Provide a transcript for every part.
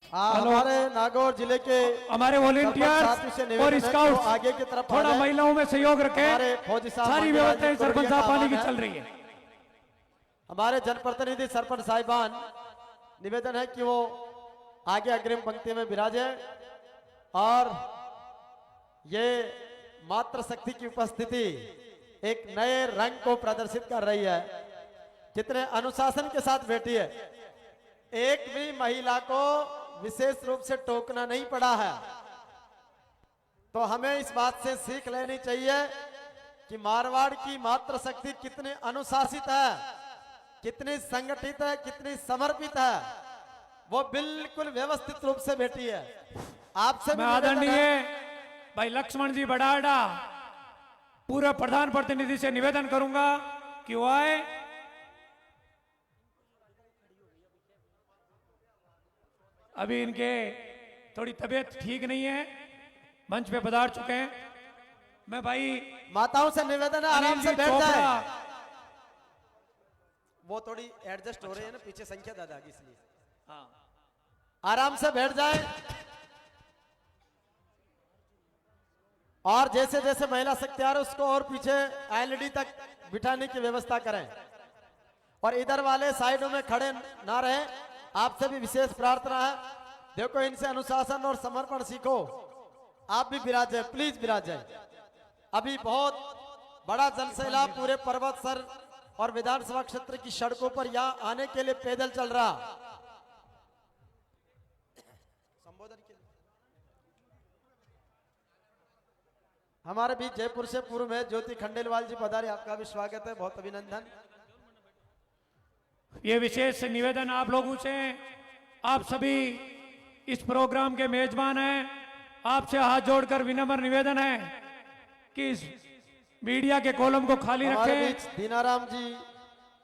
हमारे नागौर जिले के हमारे वॉलेंटियर्स और स्काउट्स आगे की तरफ थोड़ा महिलाओं में सहयोग रखें। फौजी साहब सारी व्यवस्थाएं सरपंच साहब पानी की चल रही है। हमारे जनप्रतिनिधि सरपंच साहिबान निवेदन है कि वो आगे अग्रिम पंक्ति में विराजे और ये मातृशक्ति की उपस्थिति एक नए रंग को प्रदर्शित कर रही है। कितने अनुशासन के साथ बैठी है, एक भी महिला को विशेष रूप से टोकना नहीं पड़ा है। तो हमें इस बात से सीख लेनी चाहिए कि मारवाड़ की मातृशक्ति कितनी अनुशासित है, कितनी संगठित है, कितनी समर्पित है। वो बिल्कुल व्यवस्थित रूप से बैठी है। आपसे मैं आदरणीय भाई लक्ष्मण जी बड़ाड़ा पूरे प्रधान प्रतिनिधि से निवेदन करूंगा कि वो आए। अभी इनके थोड़ी तबीयत ठीक नहीं है, मंच पे पधार चुके हैं। मैं भाई माताओं से निवेदन है आराम से बैठ जाए। वो थोड़ी एडजस्ट हो रही है ना, पीछे संख्या ज्यादा आ गई इसलिए। हाँ, आराम से बैठ जाए और जैसे जैसे महिला शक्ति आ रही है उसको और पीछे एलईडी तक बिठाने की व्यवस्था करें और इधर वाले साइडों में खड़े ना रहे। आपसे भी विशेष प्रार्थना है, देखो इनसे अनुशासन और समर्पण सीखो। आप भी विराजे, प्लीज विराजे। अभी बहुत बड़ा जनसैलाब पूरे पर्वत सर और विधानसभा क्षेत्र की सड़कों पर यहाँ आने के लिए पैदल चल रहा। संबोधन के लिए हमारे बीच जयपुर से पूर्व में ज्योति खंडेलवाल जी पधारे, आपका भी स्वागत है, बहुत अभिनंदन। ये विशेष निवेदन आप लोगों से, आप सभी इस प्रोग्राम के मेजबान हैं, आपसे हाथ जोड़कर विनम्र निवेदन है कि इस मीडिया के कॉलम को खाली रखें। दीनाराम जी,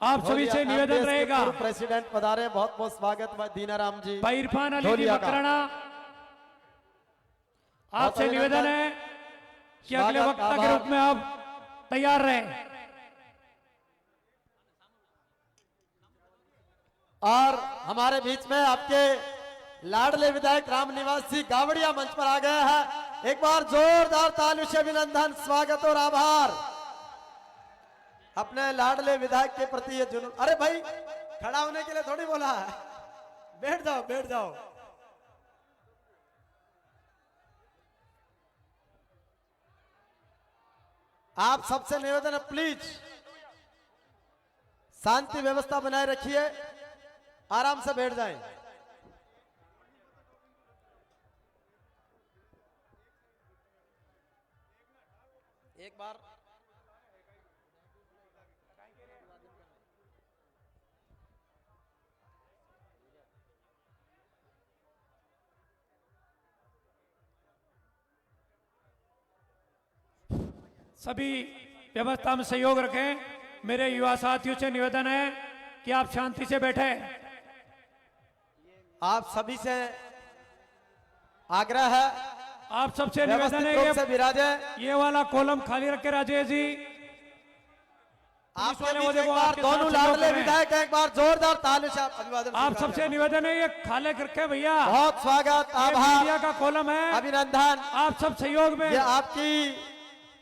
आप सभी से निवेदन रहेगा। प्रेसिडेंट पधारे, बहुत बहुत स्वागत है दीनाराम जी। भाई इरफान अली जी बकराना, आपसे निवेदन है कि अगले वक्ता के रूप में आप तैयार रहें। और हमारे बीच में आपके लाडले विधायक राम निवास जी गावड़िया मंच पर आ गए हैं। एक बार जोरदार ताली से अभिनंदन, स्वागत और आभार। अपने लाडले विधायक के प्रति ये जुनून। अरे भाई, खड़ा होने के लिए थोड़ी बोला है, बैठ जाओ बैठ जाओ। आप सबसे निवेदन है, प्लीज शांति व्यवस्था बनाए रखिए, आराम से बैठ जाएं। एक बार सभी व्यवस्था में सहयोग रखें। मेरे युवा साथियों से निवेदन है कि आप शांति से बैठे। आप सभी से आग्रह है, आप सबसे निवेदन है से विराजे। ये वाला कॉलम खाली रखे राजेश जी। आप एक बार दोनों लाडले विधायक एक बार जोरदार ताली से अभिवादन। आप सबसे निवेदन है ये खाली रखे भैया। बहुत स्वागत, आभार। मीडिया का कॉलम है, अभिनंदन। आप सब सहयोग में, ये आपकी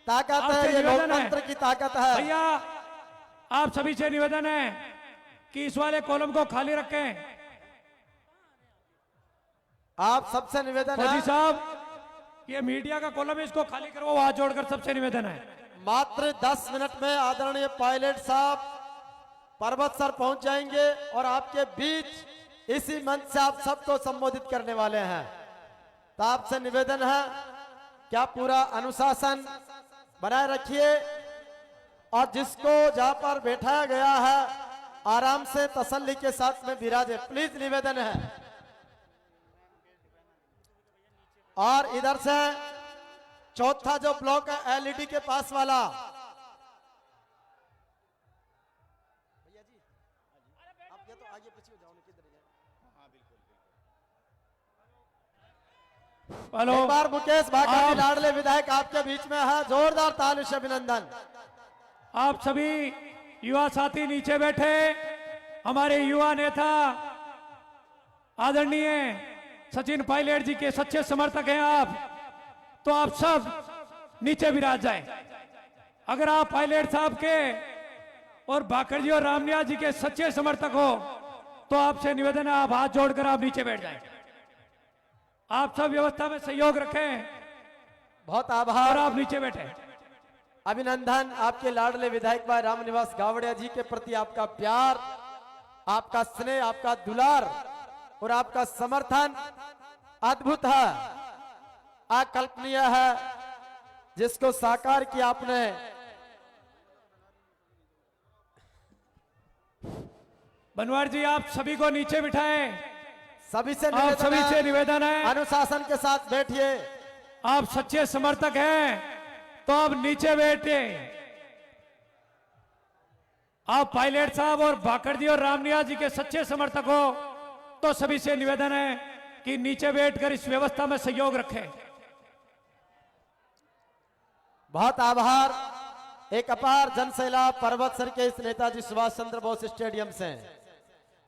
ताकत है, ये लोकतंत्र की ताकत है भैया। आप सभी से निवेदन है कि इस वाले कॉलम को खाली रखें। आप सबसे निवेदन है फौजी साहब, ये मीडिया का कॉलम है, इसको खाली करो। हाथ जोड़कर सबसे निवेदन है। मात्र 10 मिनट में आदरणीय पायलट साहब पर्वत सर पहुंच जाएंगे और आपके बीच इसी मंच से आप सबको संबोधित करने वाले हैं। तो आपसे निवेदन है कि आप पूरा अनुशासन बनाए रखिए और जिसको जहां पर बैठाया गया है आराम से तसल्ली के साथ में विराजे, प्लीज निवेदन है। और इधर से चौथा जो ब्लॉक है एलईडी के पास वाला, भैया जी आप ये तो आगे पीछे हो जाओ, किधर जाए। हाँ बिल्कुल। हेलो, एक बार मुकेश भाटी लाडले विधायक आपके बीच में है, जोरदार ताली से अभिनंदन। आप सभी युवा साथी नीचे बैठे। हमारे युवा नेता आदरणीय सचिन पायलट जी के सच्चे समर्थक हैं आप, तो आप सब नीचे विराज जाएं। अगर आप पायलट साहब के और भाकर जी और रामनिया जी के सच्चे समर्थक हो तो आपसे निवेदन है, आप हाथ जोड़कर आप नीचे बैठ जाएं। आप सब व्यवस्था में सहयोग रखें बहुत और आभार, आप नीचे बैठे। अभिनंदन आपके लाडले विधायक भाई रामनिवास गावड़िया जी के प्रति आपका प्यार, आपका स्नेह, आपका दुलार और आपका समर्थन अद्भुत है, अकल्पनीय है, जिसको साकार किया आपने। बनवार जी आप सभी को नीचे बिठाएं। सभी से आप सभी से निवेदन निवेदन है, है, अनुशासन के साथ बैठिए। आप सच्चे समर्थक हैं तो आप नीचे बैठे। आप पायलट साहब और भाकर जी और रामनिया जी के सच्चे समर्थक हो तो सभी से निवेदन है कि नीचे बैठकर इस व्यवस्था में सहयोग रखें। बहुत आभार, एक अपार जनसैलाब पर्वत सर के इस नेताजी सुभाष चंद्र बोस स्टेडियम से।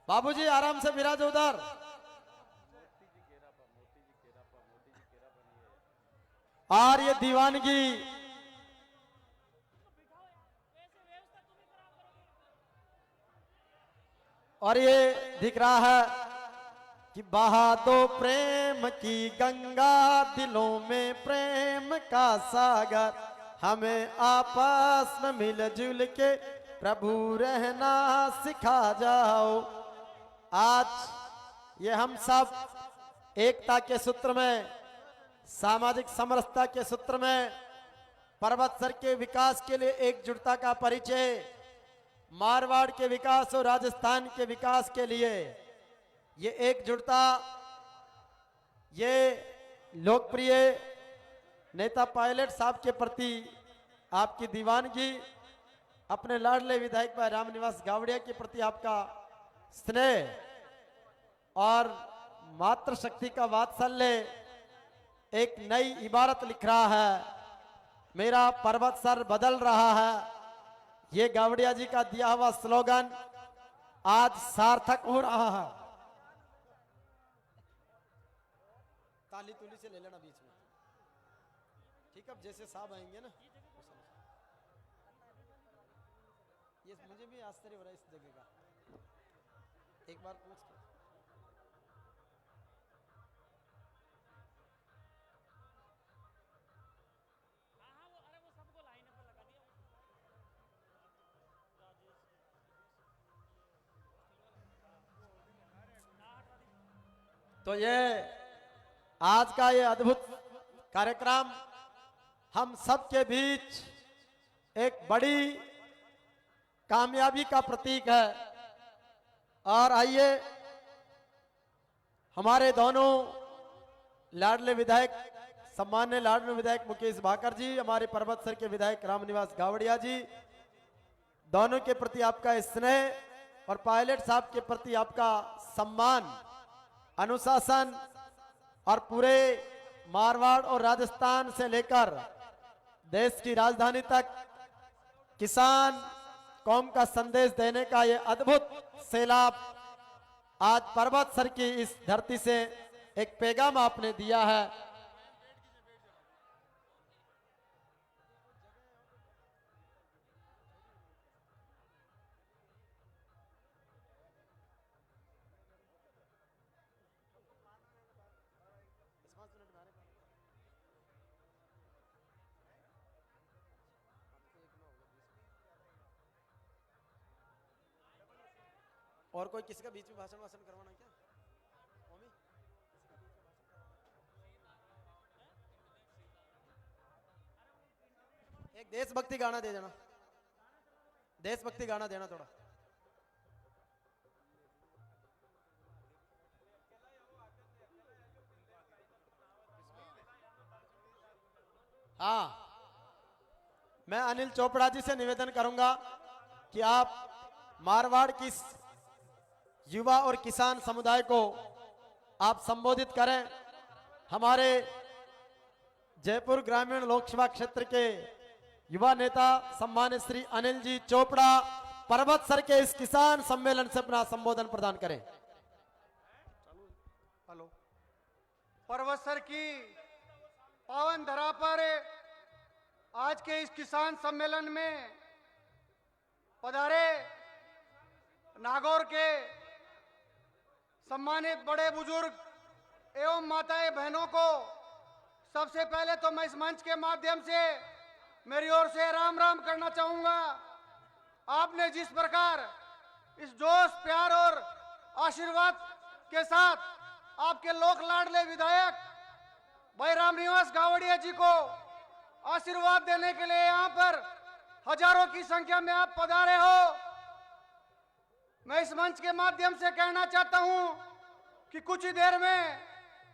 बाबूजी आराम से विराजो उधर। और ये दीवानगी और ये दिख रहा है कि बहा दो प्रेम की गंगा, दिलों में प्रेम का सागर, हमें आपस में मिलजुल के प्रभु रहना सिखा जाओ। आज ये हम सब एकता के सूत्र में, सामाजिक समरसता के सूत्र में, पर्वत सर के विकास के लिए एकजुटता का परिचय, मारवाड़ के विकास और राजस्थान के विकास के लिए ये एकजुटता, ये लोकप्रिय नेता पायलट साहब के प्रति आपकी दीवानगी, अपने लाडले विधायक भाई रामनिवास गावड़िया के प्रति आपका स्नेह और मातृशक्ति का वात्सल्य एक नई इबारत लिख रहा है। मेरा पर्वत सर बदल रहा है, ये गावड़िया जी का दिया हुआ स्लोगन आज सार्थक हो रहा है। ताली तुली से ले लेना बीच में, ठीक है? अब जैसे साहब आएंगे ना, ये मुझे भी आश्चर्य हो रहा है इस जगह का। एक बार पूछ के तो ये आज का ये अद्भुत कार्यक्रम हम सबके बीच एक बड़ी कामयाबी का प्रतीक है। और आइए हमारे दोनों लाडले विधायक, सम्मान्य लाडले विधायक मुकेश भाकर जी, हमारे पर्वत सर के विधायक रामनिवास गावड़िया जी, दोनों के प्रति आपका स्नेह और पायलट साहब के प्रति आपका सम्मान, अनुशासन और पूरे मारवाड़ और राजस्थान से लेकर देश की राजधानी तक किसान कौम का संदेश देने का ये अद्भुत सैलाब आज पर्वत सर की इस धरती से एक पैगाम आपने दिया है। और कोई किसी का बीच में भाषण वाषण करवाना क्या? ओमी? एक देशभक्ति गाना दे देना, देशभक्ति गाना देना थोड़ा। हाँ, मैं अनिल चोपड़ा जी से निवेदन करूंगा कि आप मारवाड़ की युवा और किसान समुदाय को आप संबोधित करें। हमारे जयपुर ग्रामीण लोकसभा क्षेत्र के युवा नेता सम्मानित श्री अनिल जी चोपड़ा पर्वत सर के इस किसान सम्मेलन से अपना संबोधन प्रदान करें। हेलो, परवसर की पावन धरा पर आज के इस किसान सम्मेलन में पधारे नागौर के सम्मानित बड़े बुजुर्ग एवं माताएं बहनों को सबसे पहले तो मैं इस मंच के माध्यम से मेरी ओर से राम राम करना चाहूंगा। आपने जिस प्रकार इस जोश, प्यार और आशीर्वाद के साथ आपके लोक लाडले विधायक भाई रामनिवास गावड़िया जी को आशीर्वाद देने के लिए यहाँ पर हजारों की संख्या में आप पधारे हो, मैं इस मंच के माध्यम से कहना चाहता हूं कि कुछ ही देर में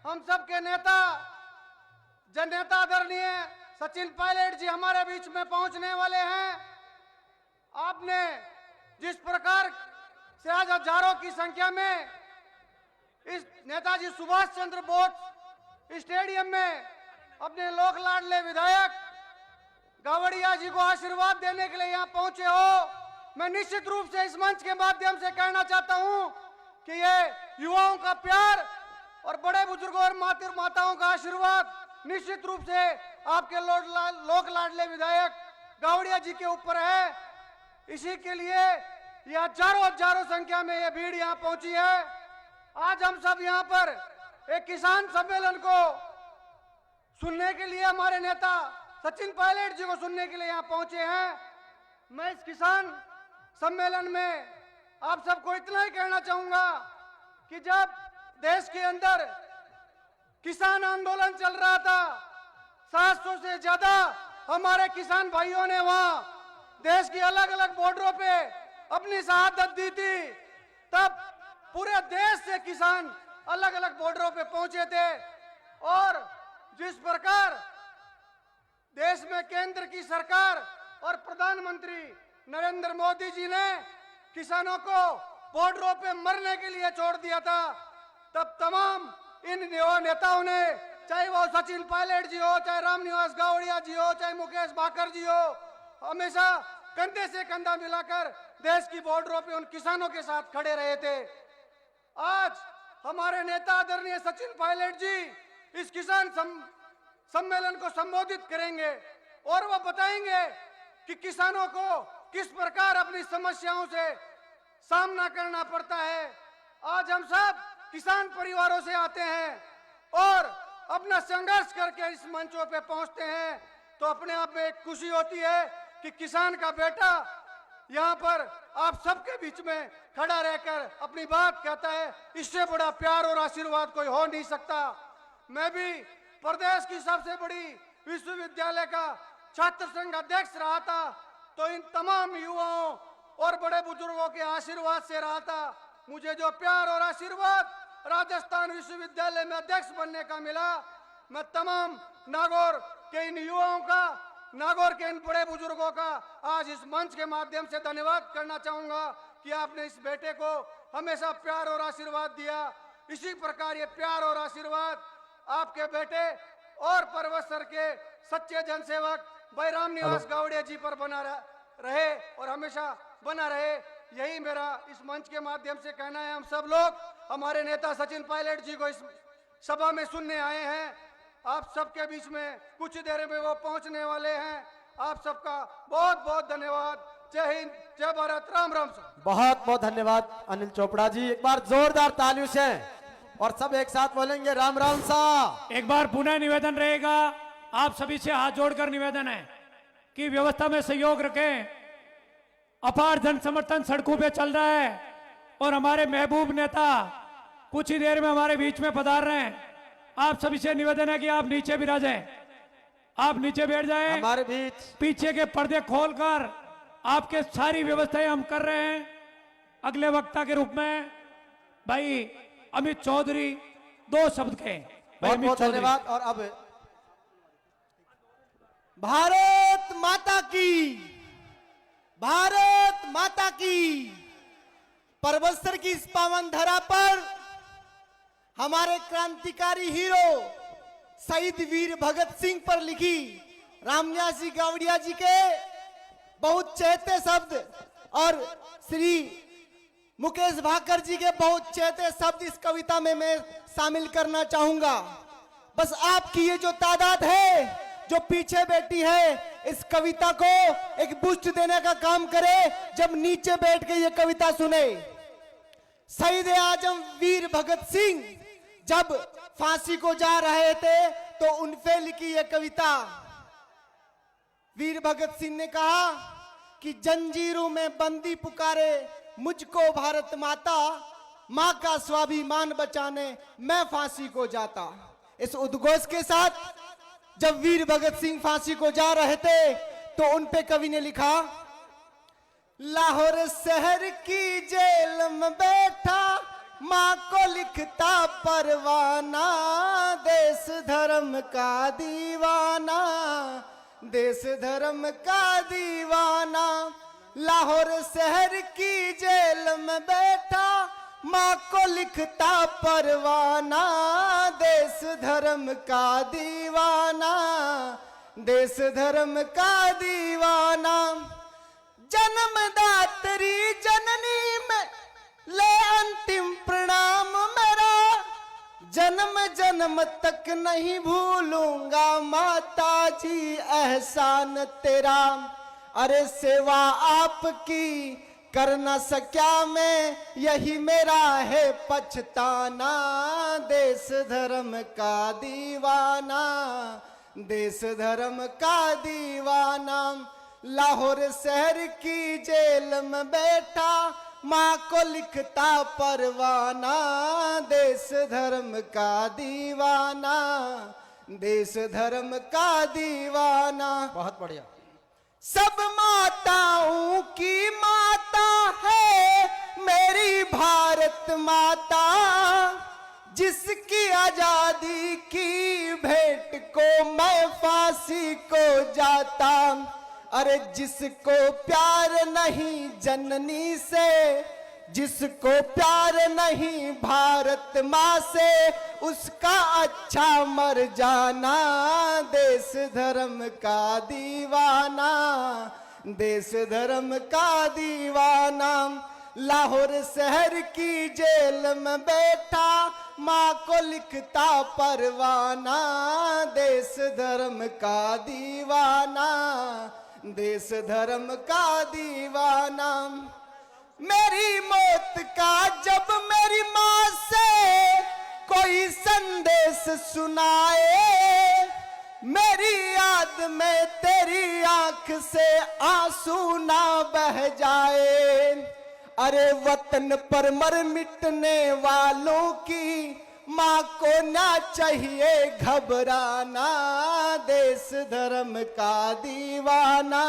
हम सबके नेता, जननेता आदरणीय सचिन पायलट जी हमारे बीच में पहुंचने वाले हैं। आपने जिस प्रकार से आज हजारों की संख्या में इस नेताजी सुभाष चंद्र बोस स्टेडियम में अपने लोक लाडले विधायक गावड़िया जी को आशीर्वाद देने के लिए यहाँ पहुंचे हो, मैं निश्चित रूप से इस मंच के माध्यम से कहना चाहता हूं कि ये युवाओं का प्यार और बड़े बुजुर्गों और माताओं का आशीर्वाद निश्चित रूप से आपके लोक लाडले विधायक गावड़िया जी के ऊपर है। इसी के लिए ये हजारों संख्या में ये भीड़ यहाँ पहुंची है। आज हम सब यहाँ पर एक किसान सम्मेलन को सुनने के लिए, हमारे नेता सचिन पायलट जी को सुनने के लिए यहाँ पहुंचे हैं। मैं इस किसान सम्मेलन में आप सबको इतना ही कहना चाहूंगा कि जब देश के अंदर किसान आंदोलन चल रहा था, 700 से ज्यादा हमारे किसान भाइयों ने वहां देश की अलग अलग बॉर्डरों पे अपनी शहादत दी थी, तब पूरे देश से किसान अलग अलग बॉर्डरों पे पहुंचे थे। और जिस प्रकार देश में केंद्र की सरकार और प्रधानमंत्री नरेंद्र मोदी जी ने किसानों को बॉर्डरों पे मरने के लिए छोड़ दिया था, तब तमाम इन नेताओं ने, चाहे वो सचिन पायलट जी हो, चाहे रामनिवास गावड़िया जी हो, चाहे मुकेश भाकर जी हो, हमेशा कंधे से कंधा मिलाकर देश की बॉर्डरों पे उन किसानों के साथ खड़े रहे थे। आज हमारे नेता आदरणीय सचिन पायलट जी इस किसान सम्मेलन को संबोधित करेंगे और वो बताएंगे कि किसानों को किस प्रकार अपनी समस्याओं से सामना करना पड़ता है। आज हम सब किसान परिवारों से आते हैं और अपना संघर्ष करके इस मंचों पे पहुंचते हैं, तो अपने आप में एक खुशी होती है कि किसान का बेटा यहाँ पर आप सबके बीच में खड़ा रहकर अपनी बात कहता है। इससे बड़ा प्यार और आशीर्वाद कोई हो नहीं सकता। मैं भी प्रदेश की सबसे बड़ी विश्वविद्यालय का छात्र संघ अध्यक्ष रहा था, तो इन तमाम युवाओं और बड़े बुजुर्गों के आशीर्वाद से रहा था। मुझे जो प्यार और आशीर्वाद राजस्थान विश्वविद्यालय में अध्यक्ष बनने का मिला, मैं तमाम नागौर के इन युवाओं का, नागौर के इन बड़े बुजुर्गों का आज इस मंच के माध्यम से धन्यवाद करना चाहूंगा कि आपने इस बेटे को हमेशा प्यार और आशीर्वाद दिया। इसी प्रकार ये प्यार और आशीर्वाद आपके बेटे और परवसर के सच्चे जनसेवक भाई रामनिवास गावड़िया जी पर बना रहे और हमेशा बना रहे, यही मेरा इस मंच के माध्यम से कहना है। हम सब लोग हमारे नेता सचिन पायलट जी को इस सभा में सुनने आए हैं। आप सबके बीच में कुछ देर में वो पहुंचने वाले हैं। आप सबका बहुत बहुत धन्यवाद। जय हिंद, जय भारत, राम राम। बहुत बहुत धन्यवाद अनिल चोपड़ा जी। एक बार जोरदार तालियों से और सब एक साथ बोलेंगे राम राम सा। एक बार पुनः निवेदन रहेगा, आप सभी से हाथ जोड़कर निवेदन है कि व्यवस्था में सहयोग रखें। अपार जन समर्थन सड़कों पे चल रहा है और हमारे महबूब नेता कुछ ही देर में हमारे बीच में पधार रहे हैं। आप सभी से निवेदन है कि आप नीचे विराजें, आप नीचे बैठ जाएं। हमारे बीच पीछे के पर्दे खोलकर आपके सारी व्यवस्थाएं हम कर रहे हैं। अगले वक्ता के रूप में भाई अमित चौधरी 2 शब्द के। बहुत बहुत धन्यवाद। और अब भारत माता की, भारत माता की। परबसर की इस पावन धरा पर हमारे क्रांतिकारी हीरो शहीद वीर भगत सिंह पर लिखी रामनिवास जी गावड़िया जी के बहुत चहेते शब्द और श्री मुकेश भाकर जी के बहुत चहेते शब्द इस कविता में मैं शामिल करना चाहूंगा। बस आपकी ये जो तादाद है जो पीछे बैठी है, इस कविता को एक बूस्ट देने का काम करे जब नीचे बैठ के ये कविता सुने। शहीद आजम वीर भगत सिंह जब फांसी को जा रहे थे तो उन पे लिखी ये कविता। वीर भगत सिंह ने कहा कि जंजीरों में बंदी पुकारे मुझको भारत माता, मां का स्वाभिमान बचाने मैं फांसी को जाता। इस उद्घोष के साथ जब वीर भगत सिंह फांसी को जा रहे थे तो उन पे कवि ने लिखा, लाहौर शहर की जेल में बैठा मां को लिखता परवाना, देश धर्म का दीवाना, देश धर्म का दीवाना। लाहौर शहर की जेल में बैठा मां को लिखता परवाना, देश धर्म का दीवाना, देश धर्म का दीवाना। जन्मदात्री जननी में ले अंतिम प्रणाम मेरा, जन्म जन्म तक नहीं भूलूंगा माता जी एहसान तेरा। अरे सेवा आपकी कर न सक्या मैं, यही मेरा है पछताना, देश धर्म का दीवाना, देश धर्म का दीवाना। लाहौर शहर की जेल में बैठा मां को लिखता परवाना, देश धर्म का दीवाना, देश धर्म का दीवाना। बहुत बढ़िया। सब माताओं की माता है मेरी भारत माता, जिसकी आजादी की भेंट को मैं फांसी को जाता। अरे जिसको प्यार नहीं जननी से, जिसको प्यार नहीं भारत माँ से, उसका अच्छा मर जाना, देश धर्म का दीवाना, देश धर्म का दीवाना। लाहौर शहर की जेल में बैठा माँ को लिखता परवाना, देश धर्म का दीवाना, देश धर्म का दीवाना। मेरी मौत का जब मेरी माँ से कोई संदेश सुनाए, मेरी याद में तेरी आंख से आंसू ना बह जाए। अरे वतन पर मर मिटने वालों की माँ को ना चाहिए घबराना, देश धर्म का दीवाना,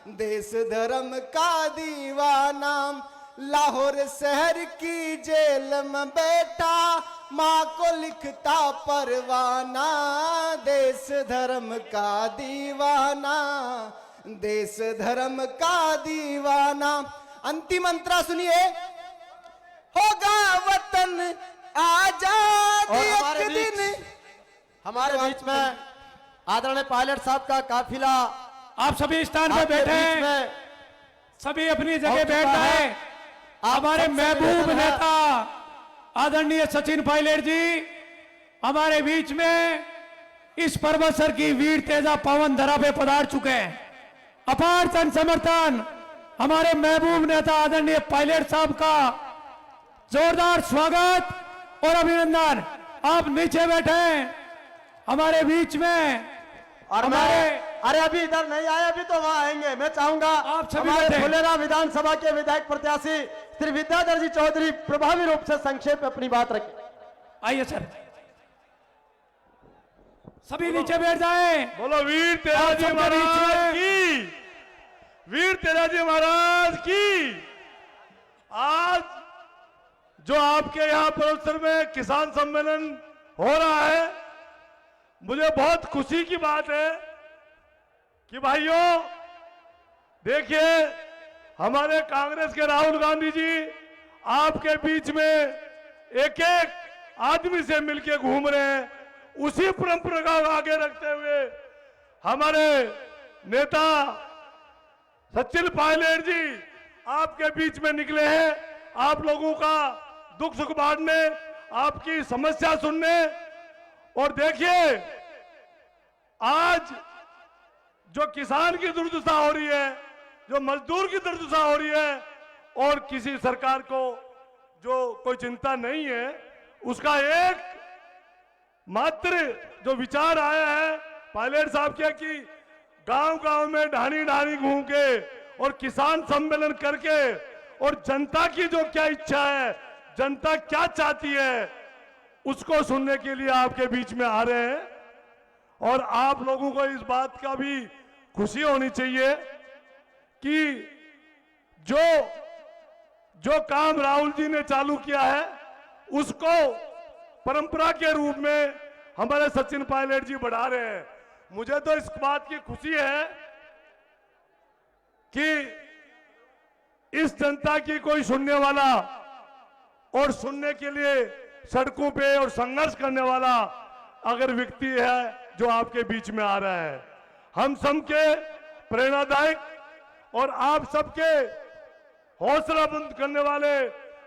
देश धर्म का दीवाना। लाहौर शहर की जेल में बैठा माँ को लिखता परवाना, देश धर्म का दीवाना, देश धर्म का दीवाना। अंतिम अंतरा सुनिए, होगा वतन आजाद एक दिन। हमारे बीच में आदरणीय पायलट साहब का काफिला आप सभी स्थान पे आपके बैठे बीच हैं, में सभी अपनी जगह पहुंच बैठ चुका जाए। है। आप हमारे सबसे महबूब निवेदन है। नेता आदरणीय सचिन पायलट जी हमारे बीच में इस परबतसर की वीर तेजा पावन धरा पे पधार चुके हैं। अपार जन समर्थन हमारे महबूब नेता आदरणीय पायलट साहब का जोरदार स्वागत और अभिनंदन। आप नीचे बैठे हैं हमारे बीच में। और हमारे अरे अभी इधर नहीं आए, अभी तो वहां आएंगे। मैं चाहूंगा आप सभी हमारे बैठे। फुलेरा विधानसभा के विधायक प्रत्याशी श्री विद्याधर जी चौधरी प्रभावी रूप से संक्षेप में अपनी बात रखें। आइए सर, सभी नीचे बैठ जाएं। बोलो वीर तेजाजी सबके महाराज बीच में। की, वीर तेजाजी महाराज की। आज जो आपके यहाँ परबतसर में किसान सम्मेलन हो रहा है, मुझे बहुत खुशी की बात है कि भाइयों देखिए, हमारे कांग्रेस के राहुल गांधी जी आपके बीच में एक एक आदमी से मिलके घूम रहे हैं। उसी परंपरा को आगे रखते हुए हमारे नेता सचिन पायलट जी आपके बीच में निकले हैं, आप लोगों का दुख सुख बांटने, आपकी समस्या सुनने और देखिए आज जो किसान की दुर्दशा हो रही है, जो मजदूर की दुर्दशा हो रही है, और किसी सरकार को जो कोई चिंता नहीं है, उसका एक मात्र जो विचार आया है पायलट साहब के कि गांव गांव में ढाणी ढाणी घूम के और किसान सम्मेलन करके और जनता की जो क्या इच्छा है, जनता क्या चाहती है, उसको सुनने के लिए आपके बीच में आ रहे हैं। और आप लोगों को इस बात का भी खुशी होनी चाहिए कि जो जो काम राहुल जी ने चालू किया है उसको परंपरा के रूप में हमारे सचिन पायलट जी बढ़ा रहे हैं। मुझे तो इस बात की खुशी है कि इस जनता की कोई सुनने वाला और सुनने के लिए सड़कों पे और संघर्ष करने वाला अगर व्यक्ति है जो आपके बीच में आ रहा है। हम सबके प्रेरणादायक और आप सबके हौसला बुलंद करने वाले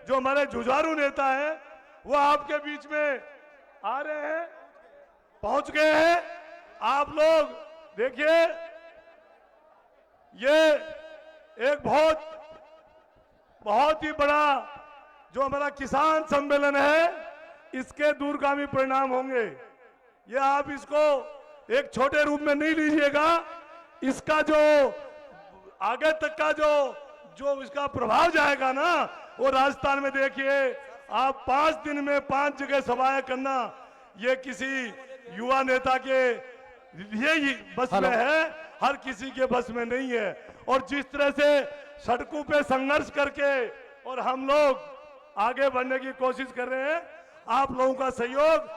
जो हमारे जुझारू नेता हैं वो आपके बीच में आ रहे हैं, पहुंच गए हैं। आप लोग देखिए, ये एक बहुत ही बड़ा जो हमारा किसान सम्मेलन है, इसके दूरगामी परिणाम होंगे। ये आप इसको एक छोटे रूप में नहीं लीजिएगा, इसका जो आगे तक का जो इसका प्रभाव जाएगा ना, वो राजस्थान में देखिए आप 5 दिन में 5 जगह सभाएं करना, ये किसी युवा नेता के लिए ही बस में है, हर किसी के बस में नहीं है। और जिस तरह से सड़कों पे संघर्ष करके और हम लोग आगे बढ़ने की कोशिश कर रहे हैं, आप लोगों का सहयोग,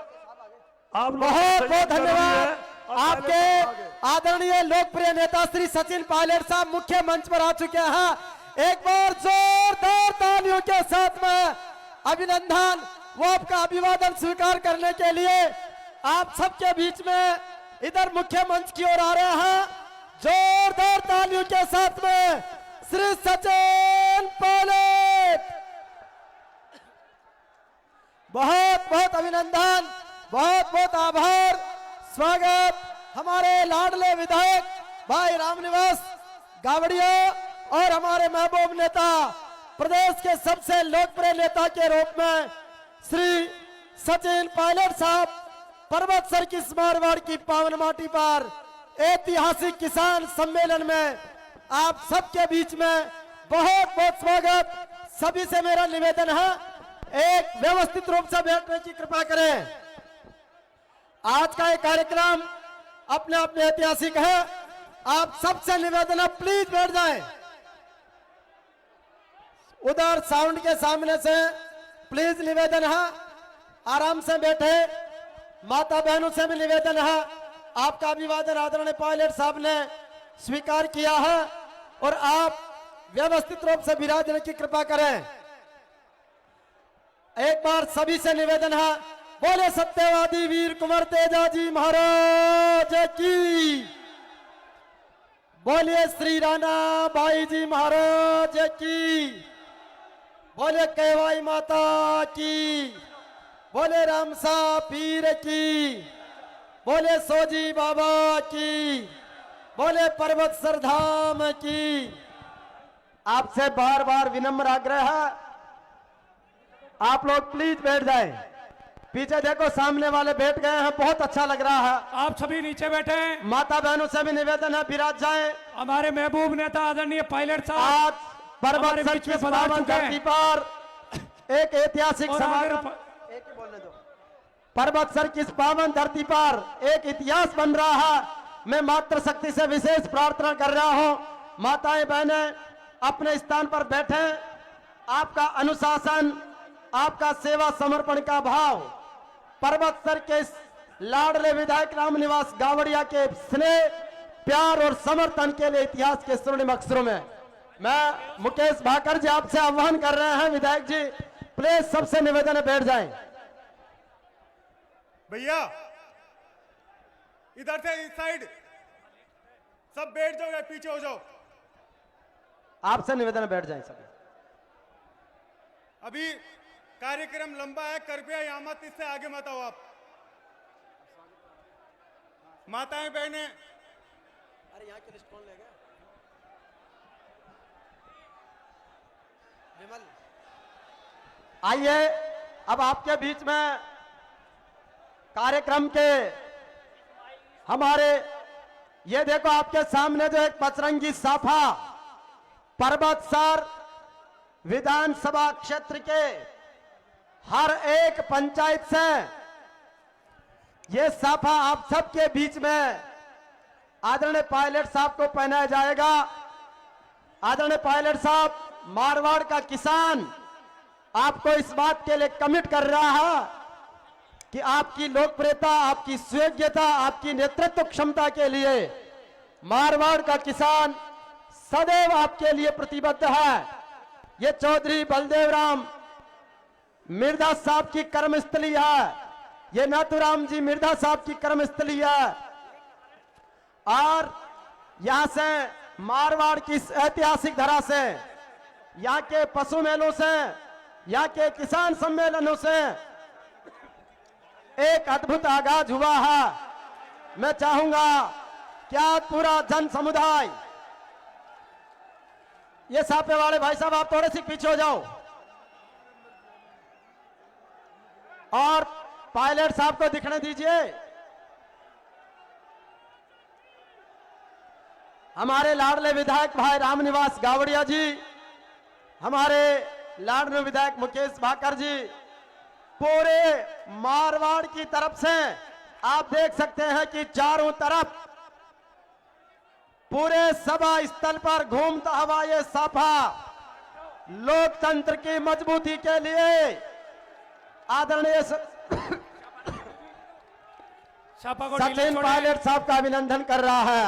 आप लोगों का बहुत सहयोग बहुत जरूरी धन्यवाद। है। और आपके पहले आदरणीय लोकप्रिय नेता श्री सचिन पायलट साहब मुख्य मंच पर आ चुके हैं। एक बार जोरदार तालियों के साथ में अभिनंदन, वो आपका अभिवादन स्वीकार करने के लिए आप सबके बीच में इधर मुख्य मंच की ओर आ रहे हैं। जोरदार तालियों के साथ में श्री सचिन पायलट, बहुत बहुत अभिनंदन, बहुत बहुत आभार, स्वागत हमारे लाडले विधायक भाई रामनिवास गावड़िया और हमारे महबूब नेता, प्रदेश के सबसे लोकप्रिय नेता के रूप में श्री सचिन पायलट साहब पर्वत सर की स्मारवाड़ की पावन माटी पर ऐतिहासिक किसान सम्मेलन में आप सबके बीच में बहुत बहुत स्वागत। सभी से मेरा निवेदन है, एक व्यवस्थित रूप से बैठने की कृपा करें। आज का ये कार्यक्रम अपने अपने ऐतिहासिक है। आप सबसे निवेदन है, प्लीज बैठ जाएं। उधर साउंड के सामने से प्लीज निवेदन है, आराम से बैठे। माता बहनों से भी निवेदन है, आपका अभिवादन आदरणीय पायलट साहब ने स्वीकार किया है और आप व्यवस्थित रूप से विराजने की कृपा करें। एक बार सभी से निवेदन है, बोले सत्यवादी वीर कुंवर तेजाजी महाराज की, बोलिए श्री राणा भाई जी महाराज की, बोले केवाई माता की, बोले रामसा पीर की, बोले सोजी बाबा की, बोले पर्वत सरधाम की। आपसे बार बार विनम्र आग्रह है, आप लोग प्लीज बैठ जाएं। पीछे देखो सामने वाले बैठ गए हैं, बहुत अच्छा लग रहा है। आप सभी नीचे बैठे। माता बहनों से भी निवेदन है, विराज जाएं। हमारे महबूब नेता आदरणीय पायलट साहब आज पर्वत हमारे सर बीच की में पधार पावन चुके हैं। धरती पर एक ऐतिहासिक और समागम, एक ही बोलने दो। पर्वत सर की इस पावन धरती पर एक इतिहास बन रहा है। मैं मातृ शक्ति से विशेष प्रार्थना कर रहा हूं, माताएं बहनें अपने स्थान पर बैठे। आपका अनुशासन, आपका सेवा समर्पण का भाव पर्वत सर के इस लाडले विधायक रामनिवास गावड़िया के स्नेह, प्यार और समर्थन के लिए इतिहास के स्वर्णिम अक्षरों में मैं मुकेश भाकर जी आपसे आह्वान कर रहे हैं। विधायक जी प्लीज सबसे निवेदन है, बैठ जाएं। भैया इधर से इस साइड सब बैठ जाओ या पीछे हो जाओ। आपसे निवेदन है, बैठ जाएं सभी। अभी कार्यक्रम लंबा है, कृपया यहाँ मत, इससे आगे मत आओ आप। माताएं बहनें, अरे यहाँ की लिस्ट कौन लेगा? विमल। आइए अब आपके बीच में कार्यक्रम के हमारे ये देखो आपके सामने जो एक पचरंगी साफा पर्वतसर विधानसभा क्षेत्र के हर एक पंचायत से ये साफा आप सबके बीच में आदरणीय पायलट साहब को पहनाया जाएगा। आदरणीय पायलट साहब, मारवाड़ का किसान आपको इस बात के लिए कमिट कर रहा है कि आपकी लोकप्रियता, आपकी सुयोग्यता, आपकी नेतृत्व क्षमता के लिए मारवाड़ का किसान सदैव आपके लिए प्रतिबद्ध है। ये चौधरी बलदेव राम मिर्धा साहब की कर्मस्थली है, ये नाथुराम जी मिर्धा साहब की कर्मस्थली है और यहां से मारवाड़ की इस ऐतिहासिक धरा से, यहाँ के पशु मेलों से, यहाँ के किसान सम्मेलनों से एक अद्भुत आगाज हुआ है। मैं चाहूंगा क्या पूरा जन समुदाय, ये साफे वाले भाई साहब आप थोड़े से पीछे हो जाओ और पायलट साहब को दिखने दीजिए। हमारे लाडले विधायक भाई रामनिवास गावड़िया जी, हमारे लाडले विधायक मुकेश भाकर जी, पूरे मारवाड़ की तरफ से आप देख सकते हैं कि चारों तरफ पूरे सभा स्थल पर घूमता हुआ ये साफा लोकतंत्र की मजबूती के लिए आदरणीय सचिन पायलट साहब का अभिनंदन कर रहा है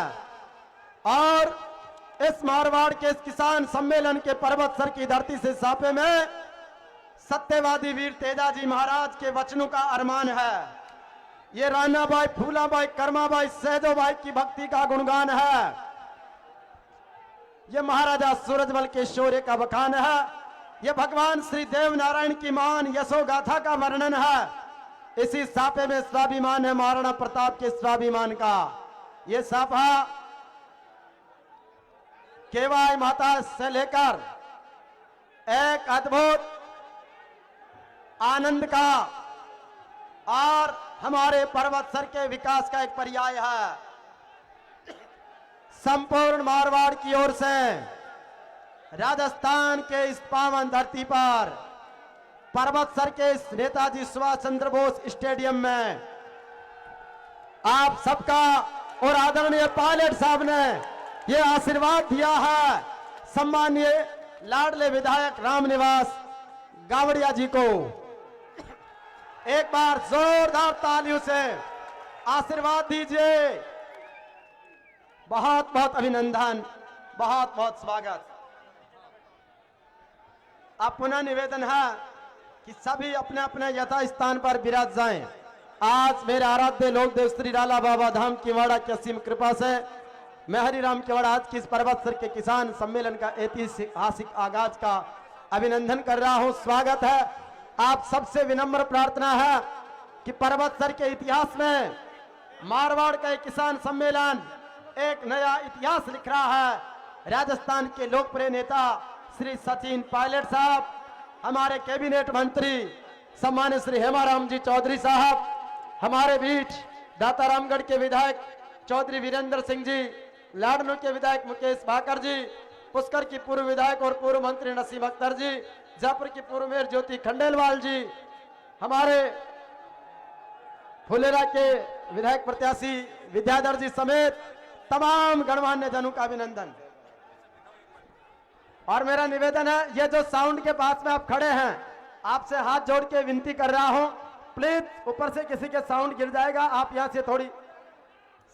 और इस मारवाड़ के इस किसान सम्मेलन के पर्वतसर की धरती से साफे में सत्यवादी वीर तेजाजी महाराज के वचनों का अरमान है। ये रानाबाई, फूलाबाई, कर्माबाई, सहजोबाई की भक्ति का गुणगान है। ये महाराजा सूरजमल के शौर्य का बखान है। ये भगवान श्री देव नारायण की मान यशोगाथा का वर्णन है। इसी साफे में स्वाभिमान है महाराणा प्रताप के स्वाभिमान का। ये साफा केवाई माता से लेकर एक अद्भुत आनंद का और हमारे पर्वतसर के विकास का एक पर्याय है। संपूर्ण मारवाड़ की ओर से राजस्थान के इस पावन धरती पर पर्वतसर के इस नेताजी सुभाष चंद्र बोस स्टेडियम में आप सबका और आदरणीय पायलट साहब ने ये आशीर्वाद दिया है सम्मानीय लाडले विधायक रामनिवास गावड़िया जी को। एक बार जोरदार तालियों से आशीर्वाद दीजिए। बहुत बहुत अभिनंदन, बहुत बहुत स्वागत। अब पुनः निवेदन है कि सभी अपने अपने यथा स्थान पर विराज जाएं। आज मेरे आराध्य लोक देव श्री राला बाबा धाम किवाड़ा की असीम कृपा से मैं हरिराम किवाड़ा आज की इस पर्वतसर के किसान सम्मेलन का ऐतिहासिक आगाज का अभिनंदन कर रहा हूं। स्वागत है। आप सबसे विनम्र प्रार्थना है कि पर्वतसर के इतिहास में मारवाड़ का एक किसान सम्मेलन एक नया इतिहास लिख रहा है। राजस्थान के लोकप्रिय नेता श्री सचिन पायलट साहब, हमारे कैबिनेट मंत्री सम्मानित श्री हेमाराम जी चौधरी साहब, हमारे बीच दातारामगढ़ के विधायक चौधरी वीरेंद्र सिंह जी, लाडनू के विधायक मुकेश भाकर जी, पुष्कर की पूर्व विधायक और पूर्व मंत्री नसीम अख्तर जी, जयपुर की पूर्व मेयर ज्योति खंडेलवाल जी, हमारे फुलेरा के विधायक प्रत्याशी विद्याधर जी समेत तमाम गणमान्य जनों का अभिनंदन। और मेरा निवेदन है, ये जो साउंड के पास में आप खड़े हैं, आपसे हाथ जोड़ के विनती कर रहा हूं, प्लीज ऊपर से किसी के साउंड गिर जाएगा, आप यहां से थोड़ी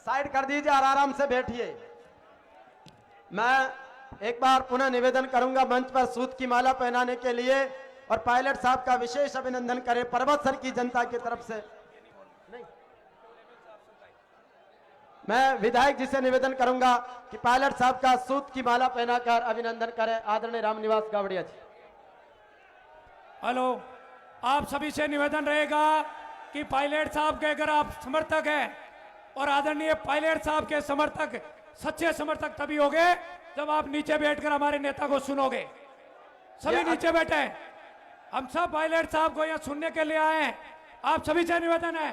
साइड कर दीजिए और आराम से बैठिए। मैं एक बार पुनः निवेदन करूंगा मंच पर सूत की माला पहनाने के लिए और पायलट साहब का विशेष अभिनंदन करें पर्वतसर की जनता की तरफ से। नहीं, मैं विधायक जी से निवेदन करूंगा कि पायलट साहब का सूत की माला पहनाकर अभिनंदन करें आदरणीय रामनिवास गावड़िया जी। हेलो, आप सभी से निवेदन रहेगा कि पायलट साहब के अगर आप समर्थक हैं और आदरणीय पायलट साहब के समर्थक, सच्चे समर्थक तभी होगे जब आप नीचे बैठकर हमारे नेता को सुनोगे। सभी नीचे बैठे हैं। हम सब पायलट साहब को यहाँ सुनने के लिए आए हैं। आप सभी से निवेदन है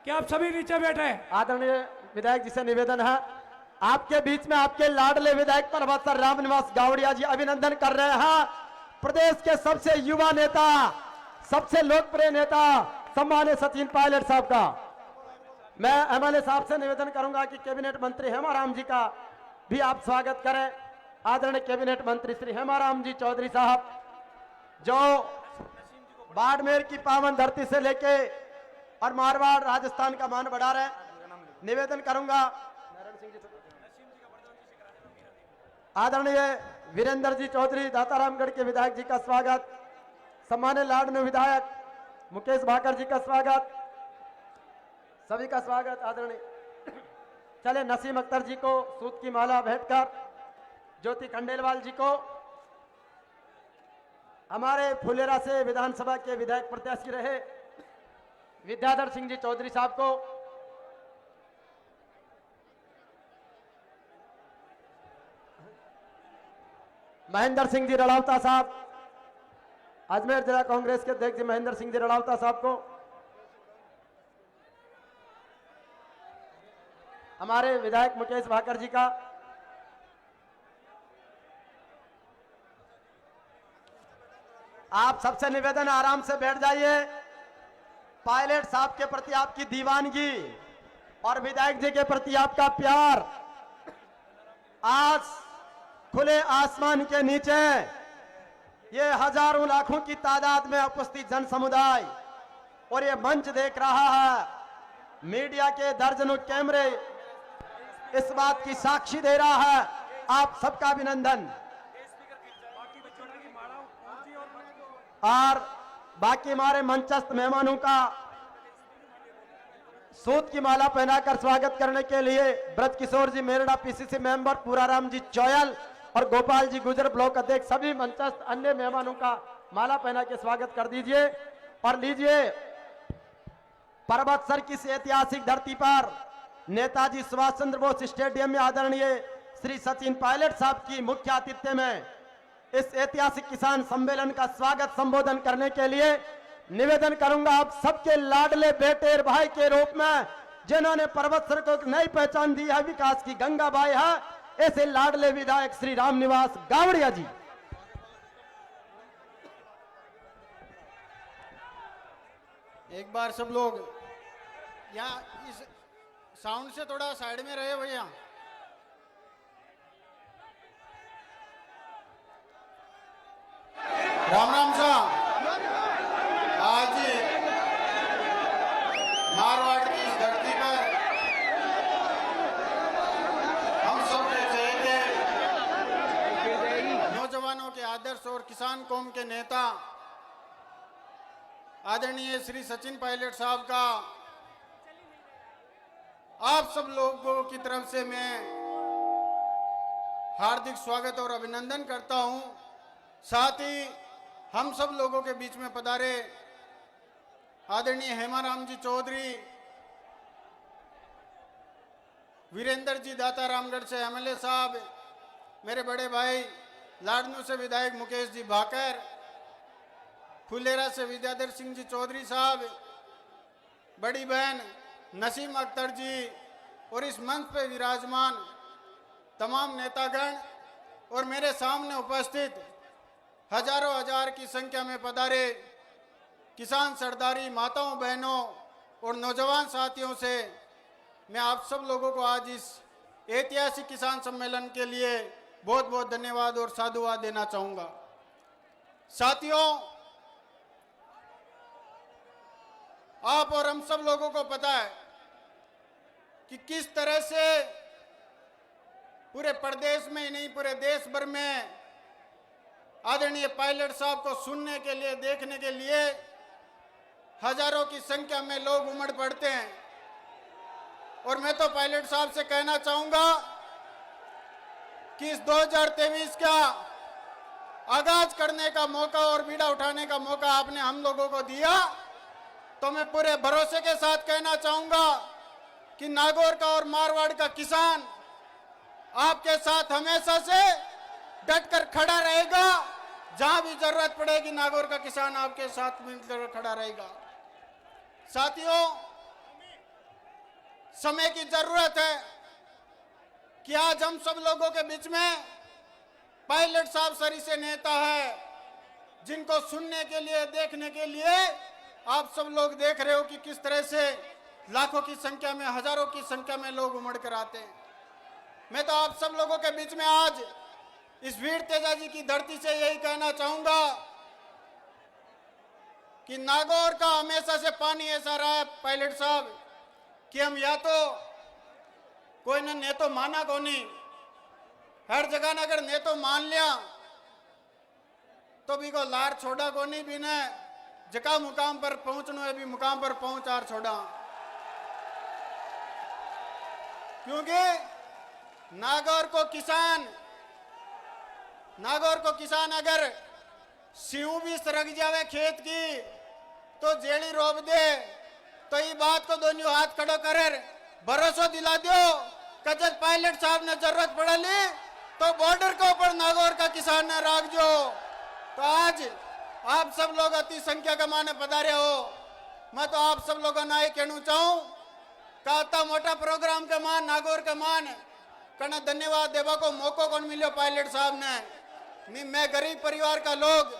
कि आप सभी नीचे बैठे। आदरणीय विधायक जी से निवेदन है, आपके बीच में आपके लाडले विधायक पर्वत सर रामनिवास गावड़िया जी अभिनंदन कर रहे हैं। प्रदेश के सबसे युवा नेता, सबसे लोकप्रिय नेता सम्मानित सचिन पायलट साहब का मैं एमएलए साहब से निवेदन करूंगा कि कैबिनेट मंत्री हेमाराम जी का भी आप स्वागत करें। आदरणीय कैबिनेट मंत्री श्री हेमाराम जी चौधरी साहब, जो बाड़मेर की पावन धरती से लेके और मारवाड़ राजस्थान का मान बढ़ा रहे, निवेदन करूंगा आदरणीय वीरेंद्र जी चौधरी दातारामगढ़ के विधायक जी का स्वागत, सम्मानित लाडनू विधायक मुकेश भाकर जी का स्वागत, सभी का स्वागत। आदरणीय चले नसीम अख्तर जी को सूत की माला भेंटकर, ज्योति खंडेलवाल जी को, हमारे फुलेरा से विधानसभा के विधायक प्रत्याशी रहे विद्याधर सिंह जी चौधरी साहब को, महेंद्र सिंह जी रड़ावता साहब, अजमेर जिला कांग्रेस के अध्यक्ष जी महेंद्र सिंह जी रड़ावता साहब को, हमारे विधायक मुकेश भाकर जी का, आप सबसे निवेदन है आराम से बैठ जाइए। पायलट साहब के प्रति आपकी दीवानगी और विधायक जी के प्रति आपका प्यार आज खुले आसमान के नीचे ये हजारों लाखों की तादाद में उपस्थित जन समुदाय और ये मंच देख रहा है, मीडिया के दर्जनों कैमरे इस बात की साक्षी दे रहा है। आप सबका अभिनंदन। और बाकी हमारे मंचस्थ मेहमानों का सूत की माला पहनाकर स्वागत करने के लिए ब्रज किशोर जी मेरड़ा पीसीसी मेंबर, पूराराम जी चौयल और गोपाल जी गुजर ब्लॉक अध्यक्ष, सभी मंचस्थ अन्य मेहमानों का माला पहना के स्वागत कर दीजिए। और लीजिए पर्वतसर की इस ऐतिहासिक धरती पर नेताजी सुभाष चंद्र बोस स्टेडियम में आदरणीय श्री सचिन पायलट साहब की मुख्य आतिथ्य में इस ऐतिहासिक किसान सम्मेलन का स्वागत संबोधन करने के लिए निवेदन करूंगा आप सबके लाडले बेटे और भाई के रूप में, जिन्होंने पर्वतसर को एक नई पहचान दी है, विकास की गंगा बाई है, ऐसे लाडले विधायक श्री रामनिवास गावड़िया जी। एक बार सब लोग यहाँ इस साउंड से थोड़ा साइड में रहे भैया। राम राम साहब, आज मारवाड़ की इस धरती पर हम सब के नौजवानों के आदर्श और किसान कौम के नेता आदरणीय श्री सचिन पायलट साहब का आप सब लोगों की तरफ से मैं हार्दिक स्वागत और अभिनंदन करता हूं। साथ ही हम सब लोगों के बीच में पधारे आदरणीय हेमाराम जी चौधरी, वीरेंद्र जी दातारामगढ़ से एमएलए साहब, मेरे बड़े भाई लाडनू से विधायक मुकेश जी भाकर, फुलेरा से विद्याधर सिंह जी चौधरी साहब, बड़ी बहन नसीम अख्तर जी और इस मंच पर विराजमान तमाम नेतागण और मेरे सामने उपस्थित हजारों हजार की संख्या में पधारे किसान सरदारी माताओं बहनों और नौजवान साथियों से मैं आप सब लोगों को आज इस ऐतिहासिक किसान सम्मेलन के लिए बहुत बहुत धन्यवाद और साधुवाद देना चाहूँगा। साथियों, आप और हम सब लोगों को पता है कि किस तरह से पूरे प्रदेश में ही नहीं पूरे देश भर में आदरणीय पायलट साहब को सुनने के लिए, देखने के लिए हजारों की संख्या में लोग उमड़ पड़ते हैं। और मैं तो पायलट साहब से कहना चाहूंगा कि इस 2023 का आगाज करने का मौका और बीड़ा उठाने का मौका आपने हम लोगों को दिया, तो मैं पूरे भरोसे के साथ कहना चाहूंगा कि नागौर का और मारवाड़ का किसान आपके साथ हमेशा से डटकर खड़ा रहेगा। जहां भी जरूरत पड़ेगी नागौर का किसान आपके साथ मिलकर खड़ा रहेगा। साथियों, समय की जरूरत है कि आज हम सब लोगों के बीच में पायलट साहब सरी से नेता है, जिनको सुनने के लिए, देखने के लिए आप सब लोग देख रहे हो कि किस तरह से लाखों की संख्या में, हजारों की संख्या में लोग उमड़ कर आते हैं। मैं तो आप सब लोगों के बीच में आज इस वीर तेजाजी की धरती से यही कहना चाहूंगा कि नागौर का हमेशा से पानी ऐसा रहा है पायलट साहब कि हम या तो कोई ने तो माना को नहीं, हर जगह न अगर ने तो मान लिया तो भी को लार छोड़ा को नहीं, भी ने जका मुकाम पर पहुंचना है भी मुकाम पर पहुंच आर छोड़ा। क्योंकि नागौर को किसान अगर सिंह भी सरक जावे खेत की तो जेड़ी रोप दे, तो ये बात को दोनों हाथ खड़ो कर भरोसा दिला दो कि जब पायलट साहब ने जरूरत पड़ेली तो बॉर्डर के ऊपर नागौर का किसान ने राख जो। तो आज आप सब लोग अति संख्या के माने पधारे हो। मैं तो आप सब लोगों ने कहना चाहूं कहता मोटा प्रोग्राम के मान, नागौर के मान कहना धन्यवाद देवा को मौको कौन मिलो पायलट साहब ने नहीं। मैं गरीब परिवार का लोग,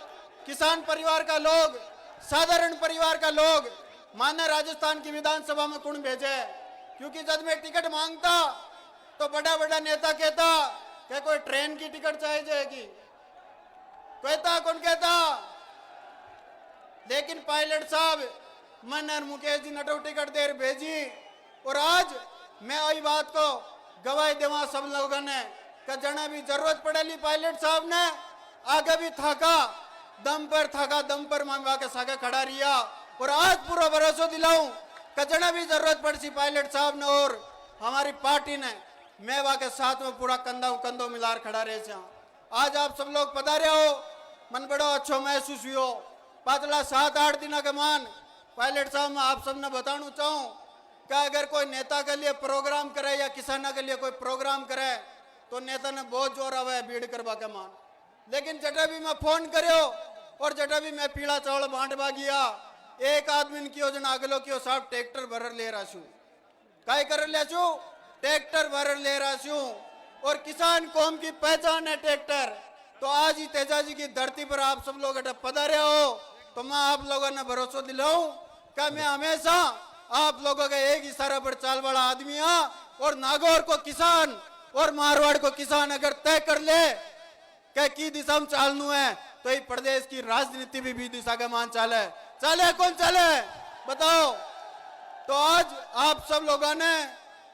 किसान परिवार का लोग, साधारण परिवार का लोग माने राजस्थान की विधानसभा में कौन भेजे, क्योंकि जब मैं टिकट मांगता तो बड़ा बड़ा नेता कहता कि कोई ट्रेन की टिकट चाहिए जाएगी, कहता कौन कहता, लेकिन पायलट साहब मैंने मुकेश जी नटो टिकट देर भेजी। और आज मैं वही बात को गवाही देवा सब लोगों ने कि जना भी जरूरत पड़ेली पायलट साहब ने आगे भी थाका दम पर मंगवा के सागे खड़ा रिया। और आज पूरा भरोसा दिलाऊं कि जना भी जरूरत पड़सी पायलट साहब ने और हमारी पार्टी ने, मैं वहां के साथ में पूरा कंधों मिलार खड़ा रहे छा। आज आप सब लोग पधारे हो, मन बड़ो अच्छो महसूस हुई हो। पातला 7-8 दिन के मान पायलट साहब मैं आप सबने बताना चाहूं कि अगर कोई नेता के लिए प्रोग्राम करे या किसान के लिए कोई प्रोग्राम करे तो नेता ने बहुत जोर आवे भीड़ करवा के मान, लेकिन जटा भी मैं फोन करो और जटा भी मैं पीला चावल बांटवा गया, एक आदमी की योजना अगलो की साहब ट्रैक्टर भर ले रहा छू, काय कर ले छू, ट्रैक्टर भर ले रहा छू। और किसान कौम की पहचान है ट्रैक्टर। तो आज ही तेजाजी की धरती पर आप सब लोग पधारे हो तो मैं आप लोगों ने भरोसा दिलाऊं कि मैं हमेशा आप लोगों का एक इशारा पर चाल वाला आदमी हूं। और नागौर को किसान और मारवाड़ को किसान अगर तय कर ले कि दिशा में चालनू है तो ये प्रदेश की राजनीति भी दिशा के मान चाले कौन चाले बताओ। तो आज आप सब लोगों ने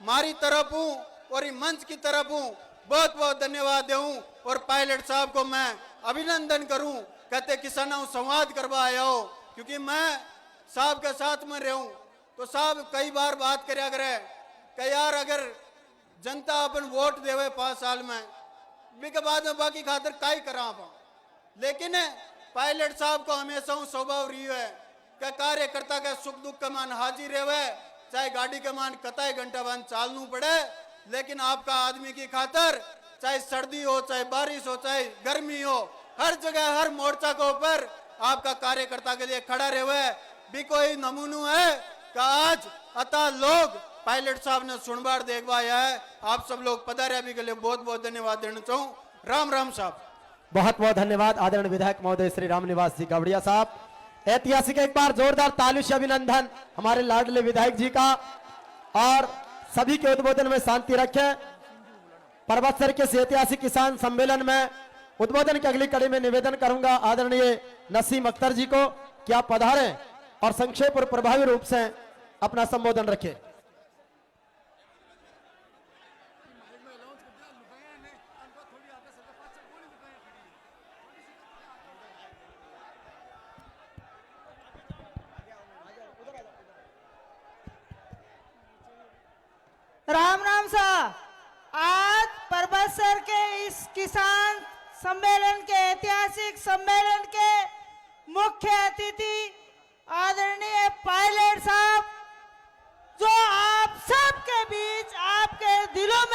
मारी तरफ हूं और ये मंच की तरफ हूं बहुत बहुत धन्यवाद दूं। और पायलट साहब को मैं अभिनंदन करूं, कहते किसानों संवाद करवा आया हो, क्योंकि मैं साहब के साथ में रहूं तो साहब कई बार बात करया करे कि यार अगर जनता अपन वोट देवे 5 साल में के बाद में बाकी खातर काई करा आप। लेकिन पायलट साहब को हमेशा स्वभाव रही है कि कार्यकर्ता के सुख दुख के मान हाजिर रहे, चाहे गाड़ी के मान कताई घंटा बाद चालनू पड़े, लेकिन आपका आदमी की खातर चाहे सर्दी हो, चाहे बारिश हो, चाहे गर्मी हो, हर जगह हर मोर्चा के ऊपर आपका कार्यकर्ता के लिए खड़ा रहे भी कोई नमूनू है कि आज अता लोग पायलट साहब ने सुनबार देखवाया है। आप सब लोग पधारे भी के लिए बहुत बहुत धन्यवाद देना चाहूं। राम राम साहब। बहुत बहुत धन्यवाद आदरणीय विधायक महोदय श्री राम निवास जी गावड़िया साहब। ऐतिहासिक एक बार जोरदार ताली से अभिनंदन हमारे लाडले विधायक जी का। और सभी के उद्बोधन में शांति रखें। परबतसर के ऐतिहासिक किसान सम्मेलन में उद्बोधन की अगली कड़ी में निवेदन करूंगा आदरणीय नसीम अख्तर जी को कि आप पधारें और संक्षेप और प्रभावी रूप से अपना संबोधन रखें। राम राम सा। आज परबतसर के इस किसान सम्मेलन के ऐतिहासिक सम्मेलन के मुख्य अतिथि आदरणीय पायलट साहब, जो आप सबके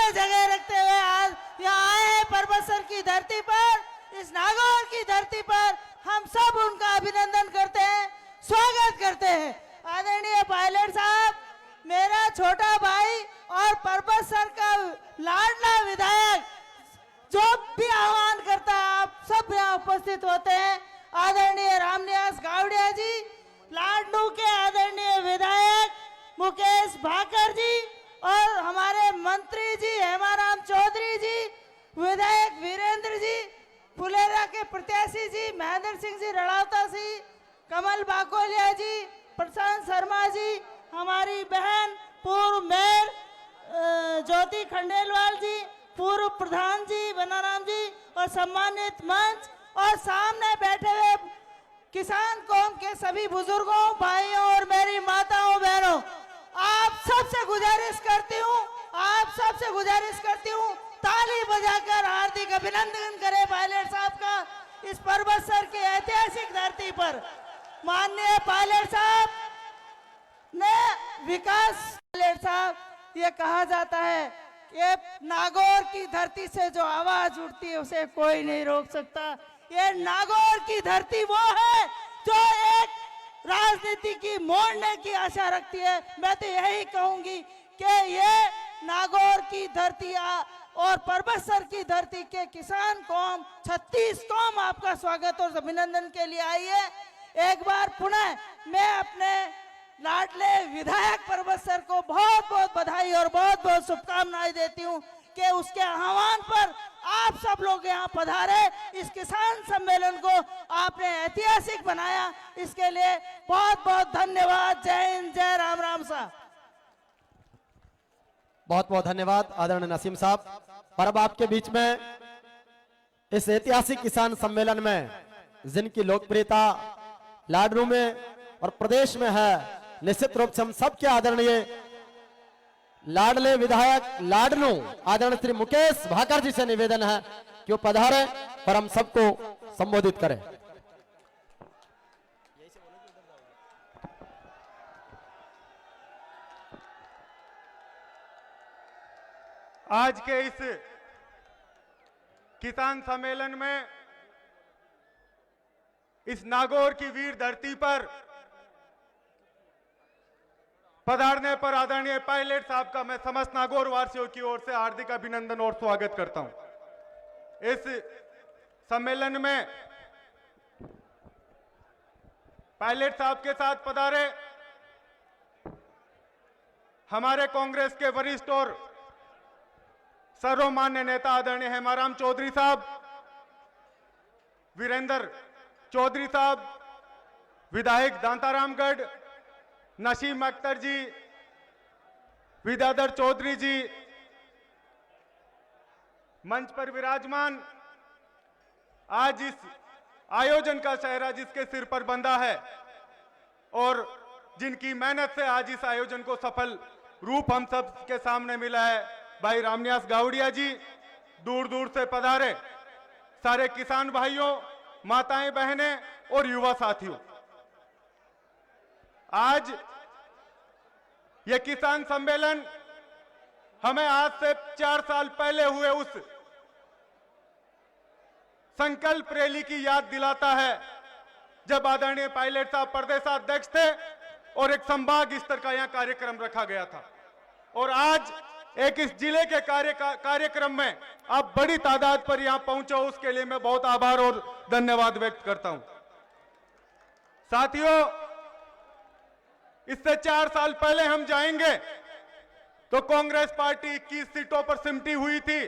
में जगह रखते हुए आज यहाँ आए हैं परबतसर की धरती पर, इस नागौर की धरती पर। हम सब उनका अभिनंदन करते हैं, स्वागत करते हैं। आदरणीय पायलट साहब, मेरा छोटा भाई और परबतसर का लाडला विधायक जो भी आह्वान करता है, आप सब यहाँ उपस्थित होते हैं। आदरणीय रामनिवास गावड़िया जी, लाडनू के आदरणीय विधायक मुकेश भाकर जी और हमारे मंत्री जी हेमाराम चौधरी जी, विधायक वीरेंद्र जी, फुलेरा के प्रत्याशी जी महेंद्र सिंह जी रड़ावता जी, कमल बाकोलिया जी, प्रशांत शर्मा जी, हमारी बहन पूर्व मेयर ज्योति खंडेलवाल जी, पूर्व प्रधान जी बनाराम जी और सम्मानित मंच और सामने बैठे हुए किसान कौम के सभी बुजुर्गों, भाइयों और मेरी माताओं बहनों, आप सबसे गुजारिश करती हूँ ताली बजाकर हार्दिक अभिनंदन करें पायलट साहब का इस परबतसर के ऐतिहासिक धरती पर। माननीय पायलट साहब ने विकास, पायलट साहब, ये कहा जाता है कि नागौर की धरती से जो आवाज उठती है उसे कोई नहीं रोक सकता। ये नागौर की धरती वो है जो एक राजनीति की मोड़ने की आशा रखती है। मैं तो यही कहूंगी कि ये नागौर की धरती और परबतसर की धरती के किसान कौम 36 कौम आपका स्वागत और अभिनंदन के लिए आई है। एक बार पुनः मैं अपने लाडले विधायक परबतसर को बहुत बहुत बधाई और बहुत बहुत शुभकामनाएं देती हूं कि उसके आह्वान पर आप सब लोग यहाँ पधारे, इस किसान सम्मेलन को आपने ऐतिहासिक बनाया, इसके लिए बहुत बहुत धन्यवाद। जय हिंद, जय राम राम साहब। बहुत बहुत धन्यवाद आदरणीय नसीम साहब। और अब आपके बीच में इस ऐतिहासिक किसान सम्मेलन में जिनकी लोकप्रियता लाडनू में और प्रदेश में है, निश्चित रूप से हम सबके आदरणीय लाडले विधायक लाडनू आदरणीय श्री मुकेश भाकर जी से निवेदन है कि वो पधारे और हम सबको संबोधित करें। आज के इस किसान सम्मेलन में इस नागौर की वीर धरती पर पधारने पर आदरणीय पायलट साहब का मैं समस्त नागौर वासियों की ओर से हार्दिक अभिनंदन और स्वागत करता हूं। इस सम्मेलन में पायलट साहब के साथ पधारे हमारे कांग्रेस के वरिष्ठ और सर्वमान्य नेता आदरणीय हेमाराम चौधरी साहब, वीरेंद्र चौधरी साहब, विधायक दांतारामगढ़, नसीम अख्तर जी, विद्याधर चौधरी जी, मंच पर विराजमान, आज इस आयोजन का सेहरा जिसके सिर पर बंधा है और जिनकी मेहनत से आज इस आयोजन को सफल रूप हम सब के सामने मिला है, भाई रामनिवास गावड़िया जी, दूर दूर से पधारे सारे किसान भाइयों, माताएं बहनें और युवा साथियों, आज यह किसान सम्मेलन हमें आज से 4 साल पहले हुए उस संकल्प रैली की याद दिलाता है जब आदरणीय पायलट साहब प्रदेशाध्यक्ष थे और एक संभाग स्तर का यहां कार्यक्रम रखा गया था। और आज एक इस जिले के कार्यक्रम में आप बड़ी तादाद पर यहां पहुंचे, उसके लिए मैं बहुत आभार और धन्यवाद व्यक्त करता हूं। साथियों, इससे 4 साल पहले हम जाएंगे तो कांग्रेस पार्टी 21 सीटों पर सिमटी हुई थी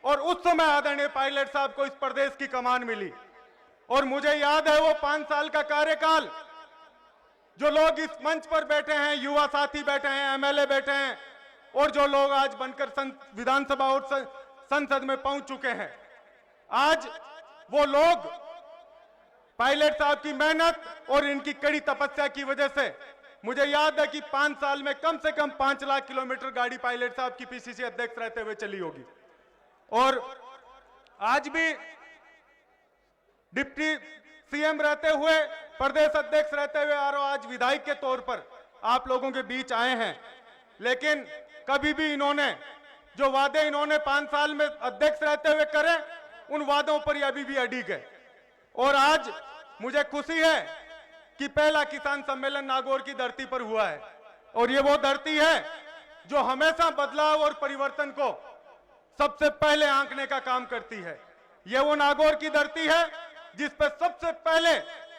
और उस समय आदरणीय पायलट साहब को इस प्रदेश की कमान मिली। और मुझे याद है वो 5 साल का कार्यकाल, जो लोग इस मंच पर बैठे हैं, युवा साथी बैठे हैं, एमएलए बैठे हैं और जो लोग आज बनकर विधानसभा और संसद में पहुंच चुके हैं, आज वो लोग पायलट साहब की मेहनत और इनकी कड़ी तपस्या की वजह से, मुझे याद है कि 5 साल में कम से कम 5 लाख किलोमीटर गाड़ी पायलट साहब की पीसीसी अध्यक्ष रहते हुए चली होगी। और आज भी डिप्टी सीएम रहते हुए, प्रदेश अध्यक्ष रहते हुए और आज विधायक के तौर पर आप लोगों के बीच आए हैं, लेकिन कभी भी इन्होंने जो वादे इन्होंने 5 साल में अध्यक्ष रहते हुए करे, उन वादों पर ये अभी भी अडिग है। और आज मुझे खुशी है कि पहला किसान सम्मेलन नागौर की धरती पर हुआ है, और ये वो धरती है जो हमेशा बदलाव और परिवर्तन को सबसे पहले आंकने का काम करती है। ये वो नागौर की धरती है जिस पर सबसे पहले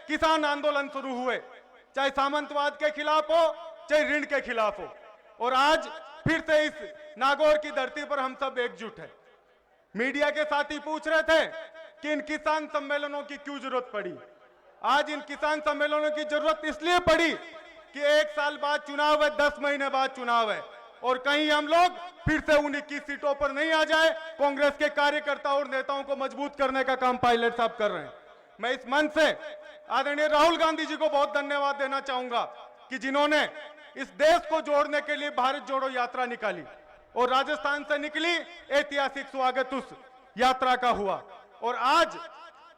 किसान आंदोलन शुरू हुए, चाहे सामंतवाद के खिलाफ हो, चाहे ऋण के खिलाफ हो। और आज फिर से इस नागौर की धरती पर हम सब एकजुट हैं। मीडिया के साथी पूछ रहे थे कि इन किसान सम्मेलनों की क्यों जरूरत पड़ी। आज इन किसान सम्मेलनों की जरूरत इसलिए पड़ी कि 1 साल बाद चुनाव है, 10 महीने बाद चुनाव है, और कहीं हम लोग फिर से उन 21 सीटों पर नहीं आ जाए। कांग्रेस के कार्यकर्ताओं और नेताओं को मजबूत करने का काम पायलट साहब कर रहे हैं। मैं इस मंच से आदरणीय राहुल गांधी जी को बहुत धन्यवाद देना चाहूंगा कि जिन्होंने इस देश को जोड़ने के लिए भारत जोड़ो यात्रा निकाली, और राजस्थान से निकली ऐतिहासिक स्वागत उस यात्रा का हुआ। और आज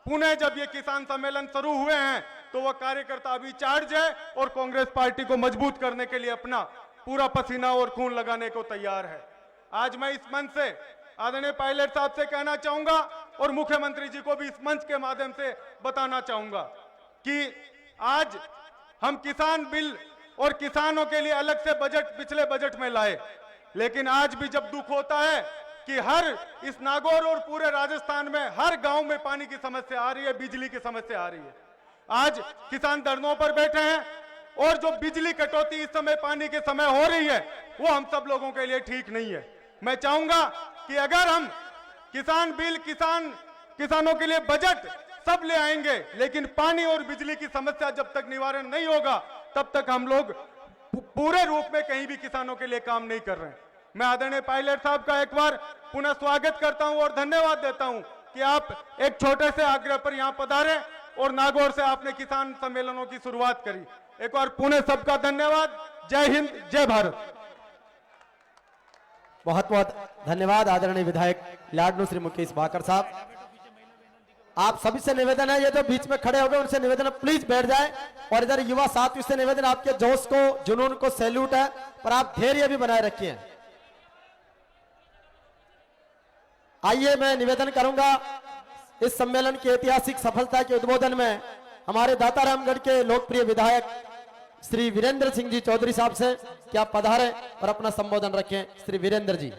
पुणे जब ये किसान सम्मेलन शुरू हुए हैं तो वह कार्यकर्ता अभी चार्ज है और कांग्रेस पार्टी को मजबूत करने के लिए अपना पूरा पसीना और खून लगाने को तैयार है। आज मैं इस मंच से आदरणीय पायलट साहब से कहना चाहूंगा और मुख्यमंत्री जी को भी इस मंच के माध्यम से बताना चाहूंगा कि आज हम किसान बिल और किसानों के लिए अलग से बजट पिछले बजट में लाए, लेकिन आज भी जब दुख होता है कि हर इस नागौर और पूरे राजस्थान में हर गांव में पानी की समस्या आ रही है, बिजली की समस्या आ रही है। आज किसान धरनों पर बैठे हैं, और जो बिजली कटौती इस समय पानी के समय हो रही है वो हम सब लोगों के लिए ठीक नहीं है। मैं चाहूंगा कि अगर हम किसान बिल, किसानों के लिए बजट सब ले आएंगे, लेकिन पानी और बिजली की समस्या जब तक निवारण नहीं होगा तब तक हम लोग पूरे रूप में कहीं भी किसानों के लिए काम नहीं कर रहे हैं। मैं आदरणीय पायलट साहब का एक बार पुनः स्वागत करता हूं और धन्यवाद देता हूं कि आप एक छोटे से आग्रह पर यहां पधारे और नागौर से आपने किसान सम्मेलनों की शुरुआत करी। एक बार पुनः सबका धन्यवाद। जय हिंद, जय भारत। बहुत बहुत धन्यवाद आदरणीय विधायक लाडनू श्री मुकेश भाकर साहब। आप सभी से निवेदन है, ये जो बीच में खड़े हो गए उनसे निवेदन है प्लीज बैठ जाए, और इधर युवा साथियों से निवेदन, आपके जोश को, जुनून को सैल्यूट है, पर आप धैर्य भी बनाए रखिए। आइए मैं निवेदन करूंगा इस सम्मेलन की ऐतिहासिक सफलता के उद्बोधन में हमारे दातारामगढ़ के लोकप्रिय विधायक श्री वीरेंद्र सिंह जी चौधरी साहब से कि आप पधारें और अपना संबोधन रखें। श्री वीरेंद्र जी।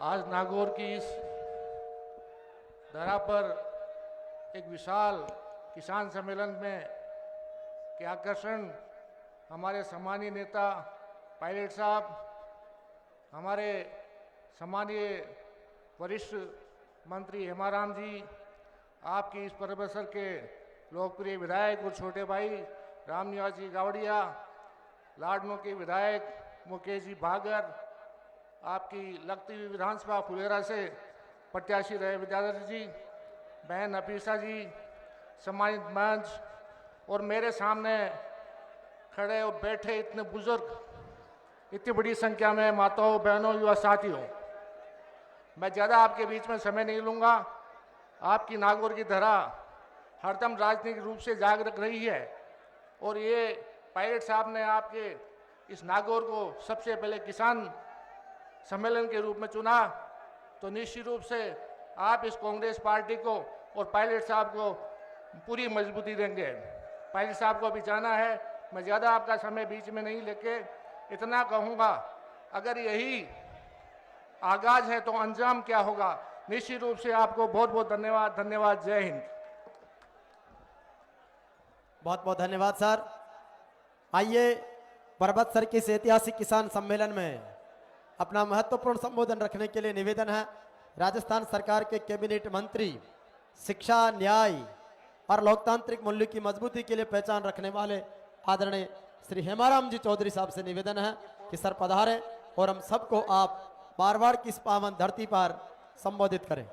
आज नागौर की इस धरा पर एक विशाल किसान सम्मेलन में के आकर्षण हमारे सम्मानीय नेता पायलट साहब, हमारे सम्मानीय वरिष्ठ मंत्री हेमाराम जी, आपकी इस परिसर के लोकप्रिय विधायक और छोटे भाई रामनिवास जी गावड़िया, लाडनू के विधायक मुकेश जी भागर, आपकी लगती हुई विधानसभा फुलेरा से प्रत्याशी रहे विद्याधर जी, बहन अफीसा जी, सम्मानित मंच और मेरे सामने खड़े और बैठे इतने बुजुर्ग, इतनी बड़ी संख्या में माताओं, बहनों, युवा साथियों, मैं ज़्यादा आपके बीच में समय नहीं लूँगा। आपकी नागौर की धरा हरदम राजनीतिक रूप से जागृत रही है, और ये पायलट साहब ने आपके इस नागौर को सबसे पहले किसान सम्मेलन के रूप में चुना, तो निश्चित रूप से आप इस कांग्रेस पार्टी को और पायलट साहब को पूरी मजबूती देंगे। पायलट साहब को अभी जाना है, मैं ज़्यादा आपका समय बीच में नहीं लेके इतना कहूँगा, अगर यही आगाज है तो अंजाम क्या होगा। निश्चित रूप से आपको बहुत बहुत धन्यवाद। धन्यवाद। जय हिंद। बहुत बहुत धन्यवाद सर। आइए पर्वत सर के इस ऐतिहासिक किसान सम्मेलन में अपना महत्वपूर्ण संबोधन रखने के लिए निवेदन है राजस्थान सरकार के कैबिनेट मंत्री, शिक्षा, न्याय और लोकतांत्रिक मूल्य की मजबूती के लिए पहचान रखने वाले आदरणीय श्री हेमाराम जी चौधरी साहब से निवेदन है कि सर पधारें और हम सबको आप मारवाड़ की इस पावन धरती पर संबोधित करें।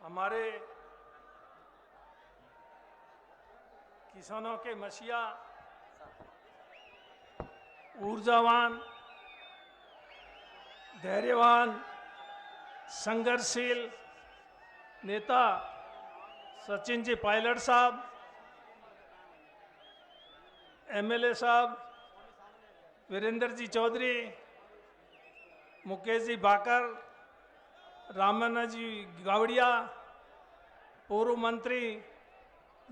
हमारे किसानों के मसीहा, ऊर्जावान, धैर्यवान, संघर्षशील नेता सचिन जी पायलट साहब, एमएलए साहब वीरेंद्र जी चौधरी, मुकेश जी बाकर, रामन्ना जी गावड़िया, पूर्व मंत्री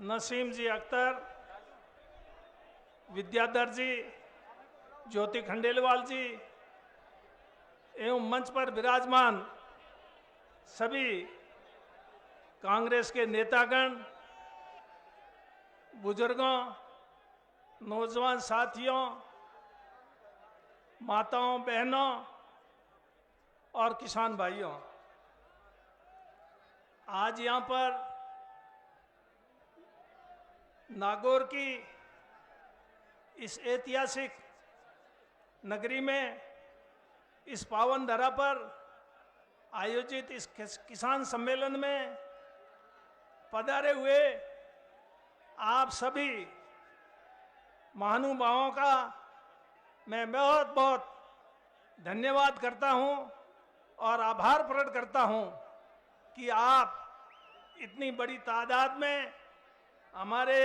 नसीम जी अख्तर, विद्याधर जी, ज्योति खंडेलवाल जी एवं मंच पर विराजमान सभी कांग्रेस के नेतागण, बुजुर्गों, नौजवान साथियों, माताओं, बहनों और किसान भाइयों, आज यहाँ पर नागौर की इस ऐतिहासिक नगरी में इस पावन धरा पर आयोजित इस किसान सम्मेलन में पधारे हुए आप सभी महानुभावों का मैं बहुत बहुत धन्यवाद करता हूं और आभार प्रकट करता हूं कि आप इतनी बड़ी तादाद में हमारे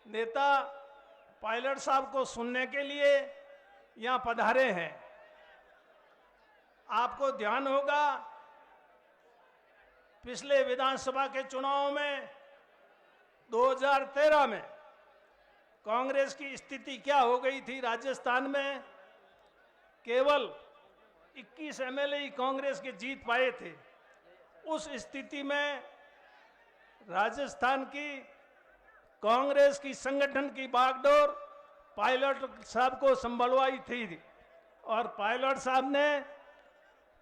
नेता पायलट साहब को सुनने के लिए यहाँ पधारे हैं। आपको ध्यान होगा पिछले विधानसभा के चुनाव में 2013 में कांग्रेस की स्थिति क्या हो गई थी। राजस्थान में केवल 21 एमएलए ही कांग्रेस के जीत पाए थे। उस स्थिति में राजस्थान की कांग्रेस की संगठन की बागडोर पायलट साहब को संभलवाई थी और पायलट साहब ने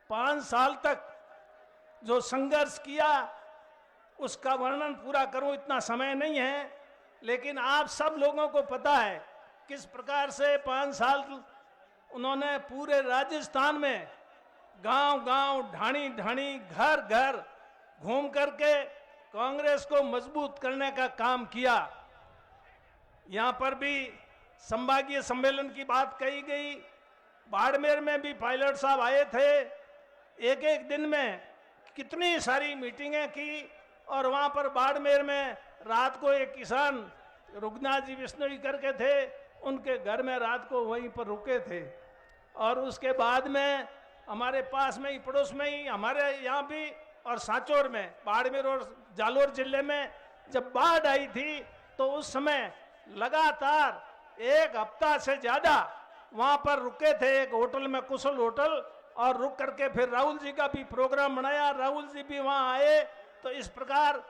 5 साल तक जो संघर्ष किया उसका वर्णन पूरा करूं इतना समय नहीं है, लेकिन आप सब लोगों को पता है किस प्रकार से 5 साल उन्होंने पूरे राजस्थान में गांव-गांव, ढाणी-ढाणी, घर-घर घूम करके कांग्रेस को मजबूत करने का काम किया। यहाँ पर भी संभागीय सम्मेलन की बात कही गई। बाड़मेर में भी पायलट साहब आए थे। एक एक दिन में कितनी सारी मीटिंगें की और वहाँ पर बाड़मेर में रात को एक किसान रुगनाथ जी विष्णुई करके थे, उनके घर में रात को वहीं पर रुके थे। और उसके बाद में हमारे पास में ही, पड़ोस में ही, हमारे यहाँ भी और सांचौर में, बाड़मेर और जालोर जिले में जब बाढ़ आई थी तो उस समय लगातार 1 हफ्ता से ज्यादा वहां पर रुके थे एक होटल में, कुशल होटल, और रुक करके फिर राहुल जी का भी प्रोग्राम बनाया, राहुल जी भी वहां आए। तो इस प्रकार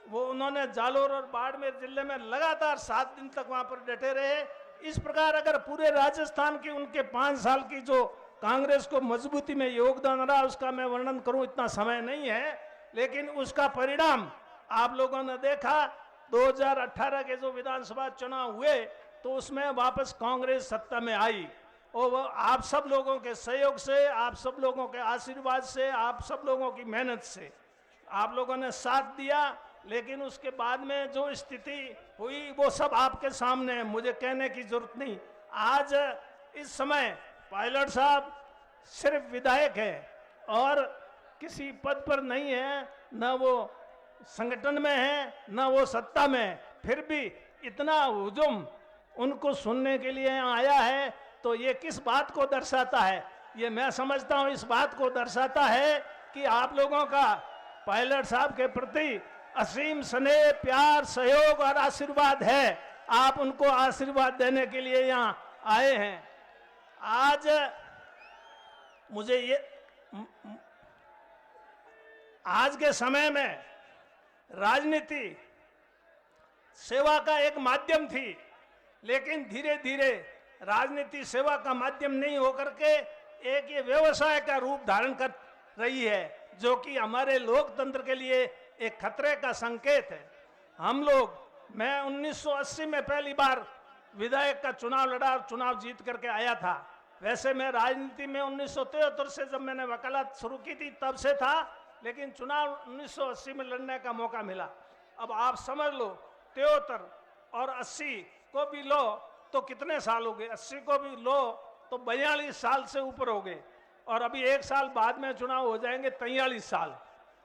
वो उन्होंने जालोर और बाड़मेर जिले में लगातार 7 दिन तक वहां पर डटे रहे। इस प्रकार अगर पूरे राजस्थान की उनके 5 साल की जो कांग्रेस को मजबूती में योगदान रहा उसका मैं वर्णन करूं इतना समय नहीं है, लेकिन उसका परिणाम आप लोगों ने देखा। 2018 के जो विधानसभा चुनाव हुए तो उसमें वापस कांग्रेस सत्ता में आई और वो आप सब लोगों के सहयोग से, आप सब लोगों के आशीर्वाद से, आप सब लोगों की मेहनत से आप लोगों ने साथ दिया। लेकिन उसके बाद में जो स्थिति हुई वो सब आपके सामने है, मुझे कहने की जरूरत नहीं। आज इस समय पायलट साहब सिर्फ विधायक है और किसी पद पर नहीं है, न वो संगठन में है न वो सत्ता में, फिर भी इतना हुजूम उनको सुनने के लिए आया है। तो ये किस बात को दर्शाता है? ये मैं समझता हूँ इस बात को दर्शाता है कि आप लोगों का पायलट साहब के प्रति असीम स्नेह, प्यार, सहयोग और आशीर्वाद है। आप उनको आशीर्वाद देने के लिए यहाँ आए हैं। आज मुझे ये आज के समय में राजनीति सेवा का एक माध्यम थी, लेकिन धीरे धीरे राजनीति सेवा का माध्यम नहीं होकर के एक ये व्यवसाय का रूप धारण कर रही है, जो कि हमारे लोकतंत्र के लिए एक खतरे का संकेत है। हम लोग, मैं 1980 में पहली बार विधायक का चुनाव लड़ा और चुनाव जीत करके आया था। वैसे मैं राजनीति में 1973 से जब मैंने वकालत शुरू की थी तब से था, लेकिन चुनाव 1980 में लड़ने का मौका मिला। अब आप समझ लो 73 और 80 को भी लो तो कितने साल हो गए, 80 को भी लो तो 42 साल से ऊपर हो गए, और अभी 1 साल बाद में चुनाव हो जाएंगे 43 साल।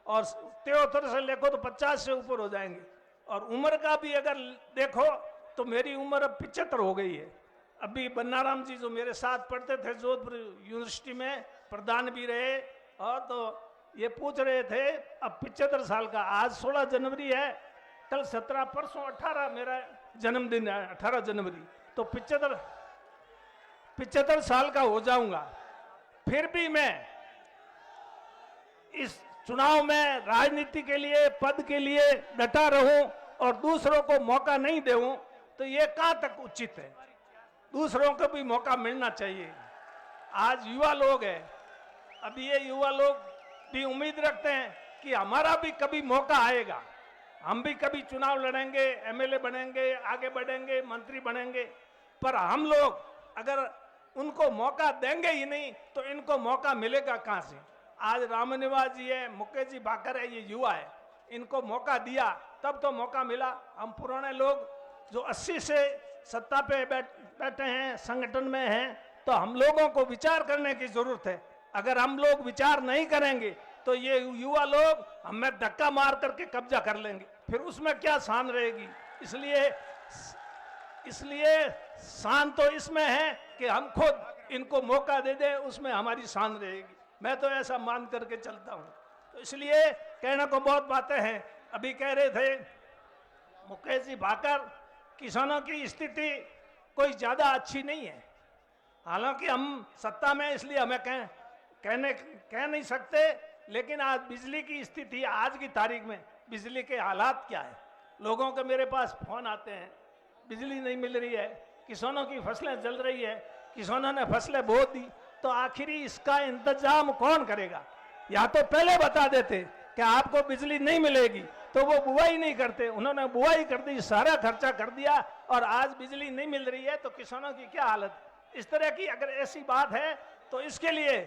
और 73 से देखो तो 50 से ऊपर हो जाएंगे। और उम्र का भी अगर देखो तो मेरी उम्र अब 75 हो गई है। अभी बन्नाराम जी जो मेरे साथ पढ़ते थे जोधपुर यूनिवर्सिटी में, प्रधान भी रहे, और तो ये पूछ रहे थे अब 75 साल का, आज 16 जनवरी है, कल 17, परसों 18 मेरा जन्मदिन है, 18 जनवरी, तो 75 साल का हो जाऊंगा। फिर भी मैं इस चुनाव में राजनीति के लिए, पद के लिए डटा रहूं और दूसरों को मौका नहीं दूं, तो ये कहां तक उचित है? दूसरों को भी मौका मिलना चाहिए। आज युवा लोग हैं, अब ये युवा लोग भी उम्मीद रखते हैं कि हमारा भी कभी मौका आएगा, हम भी कभी चुनाव लड़ेंगे, एमएलए बनेंगे, आगे बढ़ेंगे, मंत्री बनेंगे। पर हम लोग अगर उनको मौका देंगे ही नहीं तो इनको मौका मिलेगा कहां से? आज रामनिवास जी है, मुकेश जी भाकर है, ये युवा है, इनको मौका दिया तब तो मौका मिला। हम पुराने लोग जो 80 से सत्ता पे बैठे हैं, संगठन में हैं, तो हम लोगों को विचार करने की जरूरत है। अगर हम लोग विचार नहीं करेंगे तो ये युवा लोग हमें धक्का मार करके कब्जा कर लेंगे, फिर उसमें क्या शान रहेगी? इसलिए शान तो इसमें है कि हम खुद इनको मौका दे दें, उसमें हमारी शान रहेगी। मैं तो ऐसा मान करके चलता हूं। तो इसलिए कहने को बहुत बातें हैं। अभी कह रहे थे मुकेश जी भाकर, किसानों की स्थिति कोई ज्यादा अच्छी नहीं है। हालांकि हम सत्ता में, इसलिए हमें कह नहीं सकते, लेकिन आज बिजली की स्थिति, आज की तारीख में बिजली के हालात क्या है? लोगों के मेरे पास फोन आते हैं, बिजली नहीं मिल रही है, किसानों की फसलें जल रही है, किसानों ने फसलें बो दी, तो आखिरी इसका इंतजाम कौन करेगा? या तो पहले बता देते कि आपको बिजली नहीं मिलेगी, तो वो बुआई नहीं करते। उन्होंने बुआई कर दी, सारा खर्चा कर दिया, और आज बिजली नहीं मिल रही है तो किसानों की क्या हालत? इस तरह की अगर ऐसी बात है तो इसके लिए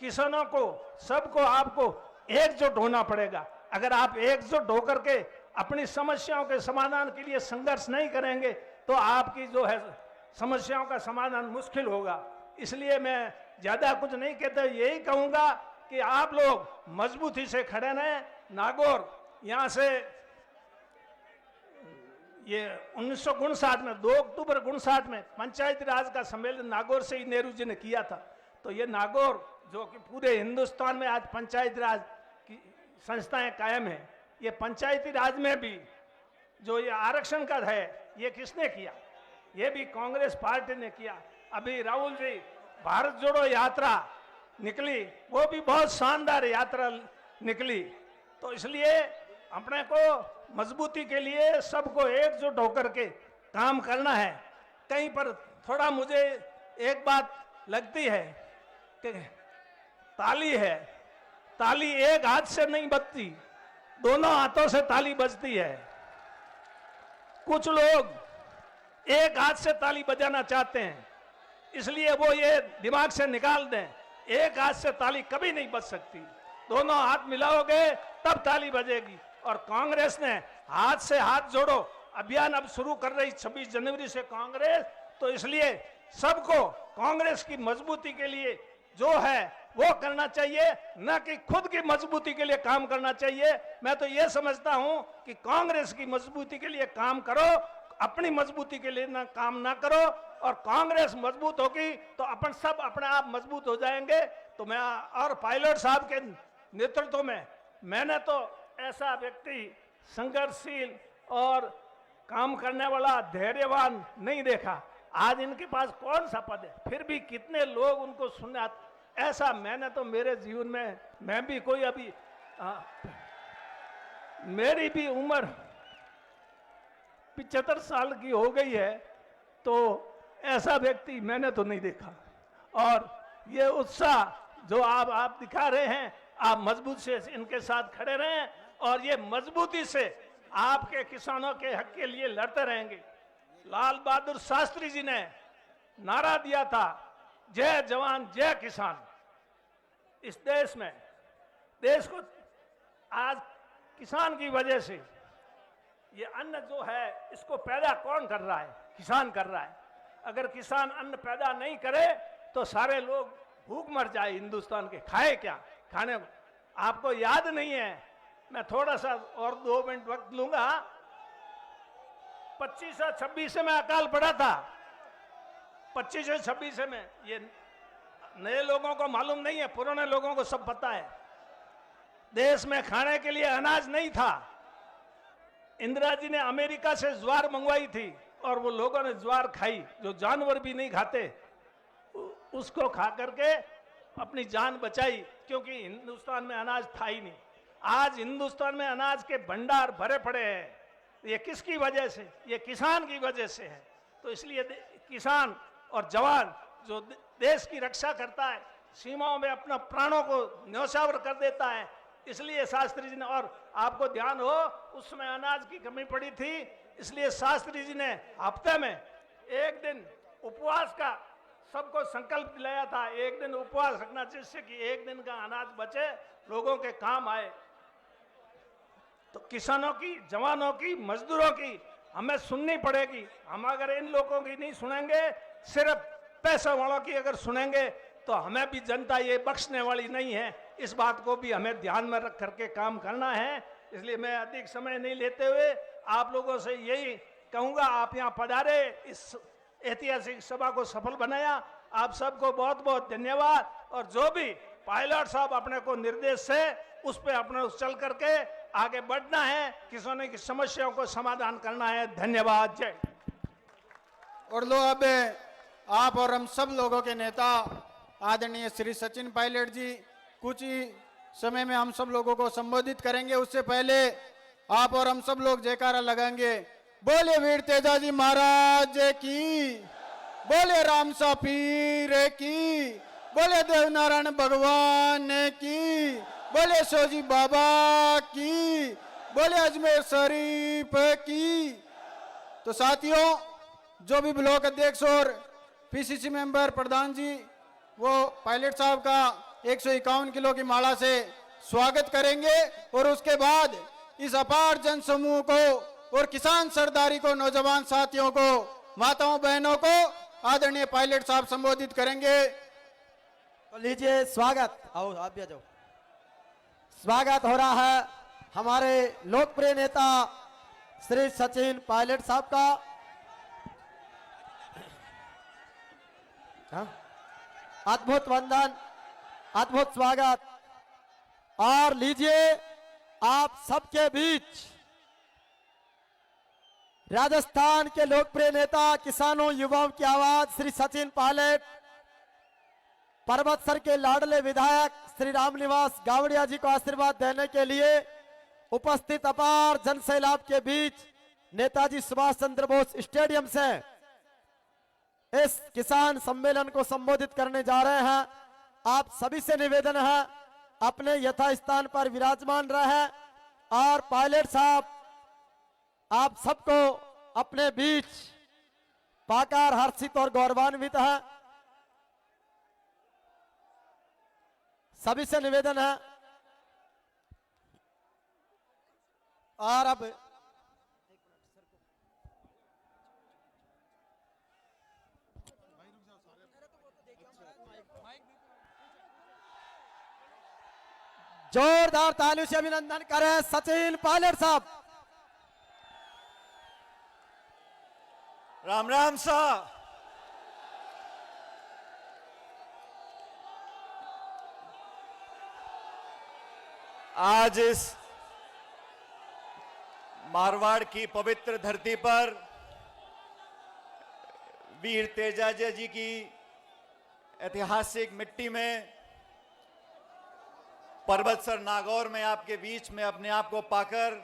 किसानों को, सबको, आपको एकजुट होना पड़ेगा। अगर आप एकजुट होकर के अपनी समस्याओं के समाधान के लिए संघर्ष नहीं करेंगे तो आपकी जो है समस्याओं का समाधान मुश्किल होगा। इसलिए मैं ज्यादा कुछ नहीं कहता, यही कहूंगा कि आप लोग मजबूती से खड़े रहें। नागौर यहां से ये 1959 में 2 अक्टूबर 59 में पंचायती राज का सम्मेलन नागौर से ही नेहरू जी ने किया था। तो ये नागौर जो कि पूरे हिंदुस्तान में आज पंचायती राज की संस्थाएं कायम है, ये पंचायती राज में भी जो ये आरक्षण का है, ये किसने किया? ये भी कांग्रेस पार्टी ने किया। अभी राहुल जी भारत जोड़ो यात्रा निकली, वो भी बहुत शानदार यात्रा निकली। तो इसलिए अपने को मजबूती के लिए सबको एकजुट होकर के काम करना है। कहीं पर थोड़ा मुझे एक बात लगती है कि ताली है, ताली एक हाथ से नहीं बजती, दोनों हाथों से ताली बजती है। कुछ लोग एक हाथ से ताली बजाना चाहते हैं, इसलिए वो ये दिमाग से निकाल दें, एक हाथ से ताली कभी नहीं बज सकती, दोनों हाथ मिलाओगे तब ताली बजेगी। और कांग्रेस ने हाथ से हाथ जोड़ो अभियान अब शुरू कर रही 26 जनवरी से कांग्रेस, तो इसलिए सबको कांग्रेस की मजबूती के लिए जो है वो करना चाहिए, न कि खुद की मजबूती के लिए काम करना चाहिए। मैं तो ये समझता हूं कि कांग्रेस की मजबूती के लिए काम करो, अपनी मजबूती के लिए ना काम ना करो। और कांग्रेस मजबूत होगी तो अपन सब अपने आप मजबूत हो जाएंगे। तो मैं और पायलट साहब के नेतृत्व में, मैंने तो ऐसा व्यक्ति संघर्षशील और काम करने वाला, धैर्यवान नहीं देखा। आज इनके पास कौन सा पद है, फिर भी कितने लोग उनको सुनने आते, ऐसा मैंने तो मेरे जीवन में, मैं भी कोई अभी मेरी भी उम्र 75 साल की हो गई है, तो ऐसा व्यक्ति मैंने तो नहीं देखा। और ये उत्साह जो आप दिखा रहे हैं, आप मजबूत से इनके साथ खड़े रहें और ये मजबूती से आपके किसानों के हक के लिए लड़ते रहेंगे। लाल बहादुर शास्त्री जी ने नारा दिया था, जय जवान जय किसान। इस देश में, देश को आज किसान की वजह से ये अन्न जो है इसको पैदा कौन कर रहा है? किसान कर रहा है। अगर किसान अन्न पैदा नहीं करे तो सारे लोग भूख मर जाए हिंदुस्तान के, खाए क्या? खाने आपको याद नहीं है मैं थोड़ा सा और 2 मिनट वक्त लूंगा। 25 और 26 में अकाल पड़ा था, 25 और 26 में। ये नए लोगों को मालूम नहीं है, पुराने लोगों को सब पता है। देश में खाने के लिए अनाज नहीं था। इंदिरा जी ने अमेरिका से ज्वार मंगवाई थी और वो लोगों ने ज्वार खाई, जो जानवर भी नहीं खाते, उसको खा करके अपनी जान बचाई, क्योंकि हिंदुस्तान में अनाज था ही नहीं। आज हिंदुस्तान में अनाज के भंडार भरे पड़े हैं। ये किसकी वजह से? ये किसान की वजह से है। तो इसलिए किसान और जवान जो देश की रक्षा करता है, सीमाओं में अपना प्राणों को न्यौछावर कर देता है, इसलिए शास्त्री जी ने, और आपको ध्यान हो उसमें अनाज की कमी पड़ी थी, इसलिए शास्त्री जी ने हफ्ते में 1 दिन उपवास का सबको संकल्प दिलाया था। 1 दिन उपवास रखना, जिससे कि 1 दिन का अनाज बचे, लोगों के काम आए। तो किसानों की, जवानों की, मजदूरों की हमें सुननी पड़ेगी। हम अगर इन लोगों की नहीं सुनेंगे, सिर्फ पैसे वालों की अगर सुनेंगे, तो हमें भी जनता ये बख्शने वाली नहीं है। इस बात को भी हमें ध्यान में रख करके काम करना है। इसलिए मैं अधिक समय नहीं लेते हुए आप लोगों से यही कहूंगा, आप यहाँ पधारे, इस ऐतिहासिक सभा को सफल बनाया। आप सबको बहुत बहुत धन्यवाद। और जो भी पायलट साहब अपने को निर्देश से उस पर अपने चल करके आगे बढ़ना है, किसानों की समस्याओं को समाधान करना है। धन्यवाद। जय। और लो अब आप और हम सब लोगों के नेता आदरणीय श्री सचिन पायलट जी कुछ ही समय में हम सब लोगों को संबोधित करेंगे। उससे पहले आप और हम सब लोग जयकारा लगाएंगे। बोले वीर तेजाजी महाराज की, बोले रामसा पीर की, बोले देवनारायण भगवान की, बोले सोजी बाबा की, बोले अजमेर शरीफ की। तो साथियों, जो भी ब्लॉक अध्यक्ष और पीसीसी मेंबर प्रधान जी, वो पायलट साहब का 151 किलो की माला से स्वागत करेंगे। और उसके बाद इस अपार जन समूह को और किसान सरदारी को, नौजवान साथियों को, माताओं बहनों को आदरणीय पायलट साहब संबोधित करेंगे। तो लीजिए स्वागत, आओ आप भी आ जाओ। स्वागत हो रहा है हमारे लोकप्रिय नेता श्री सचिन पायलट साहब का। अद्भुत वंदन, अद्भुत स्वागत। और लीजिए आप सबके बीच राजस्थान के लोकप्रिय नेता, किसानों, युवाओं की आवाज श्री सचिन पायलट, पर्वतसर के लाडले विधायक श्री रामनिवास गावड़िया जी को आशीर्वाद देने के लिए उपस्थित अपार जनसैलाब के बीच नेताजी सुभाष चंद्र बोस स्टेडियम से इस किसान सम्मेलन को संबोधित करने जा रहे हैं। आप सभी से निवेदन है, अपने यथास्थान पर विराजमान रहे। और पायलट साहब आप सबको अपने बीच पाकर हर्षित और गौरवान्वित है। सभी से निवेदन है। और अब जोरदार तालियों से अभिनंदन करें सचिन पायलट साहब। राम राम सा। आज इस मारवाड़ की पवित्र धरती पर वीर तेजाजी जी की ऐतिहासिक मिट्टी में, पर्वतसर नागौर में आपके बीच में अपने आप को पाकर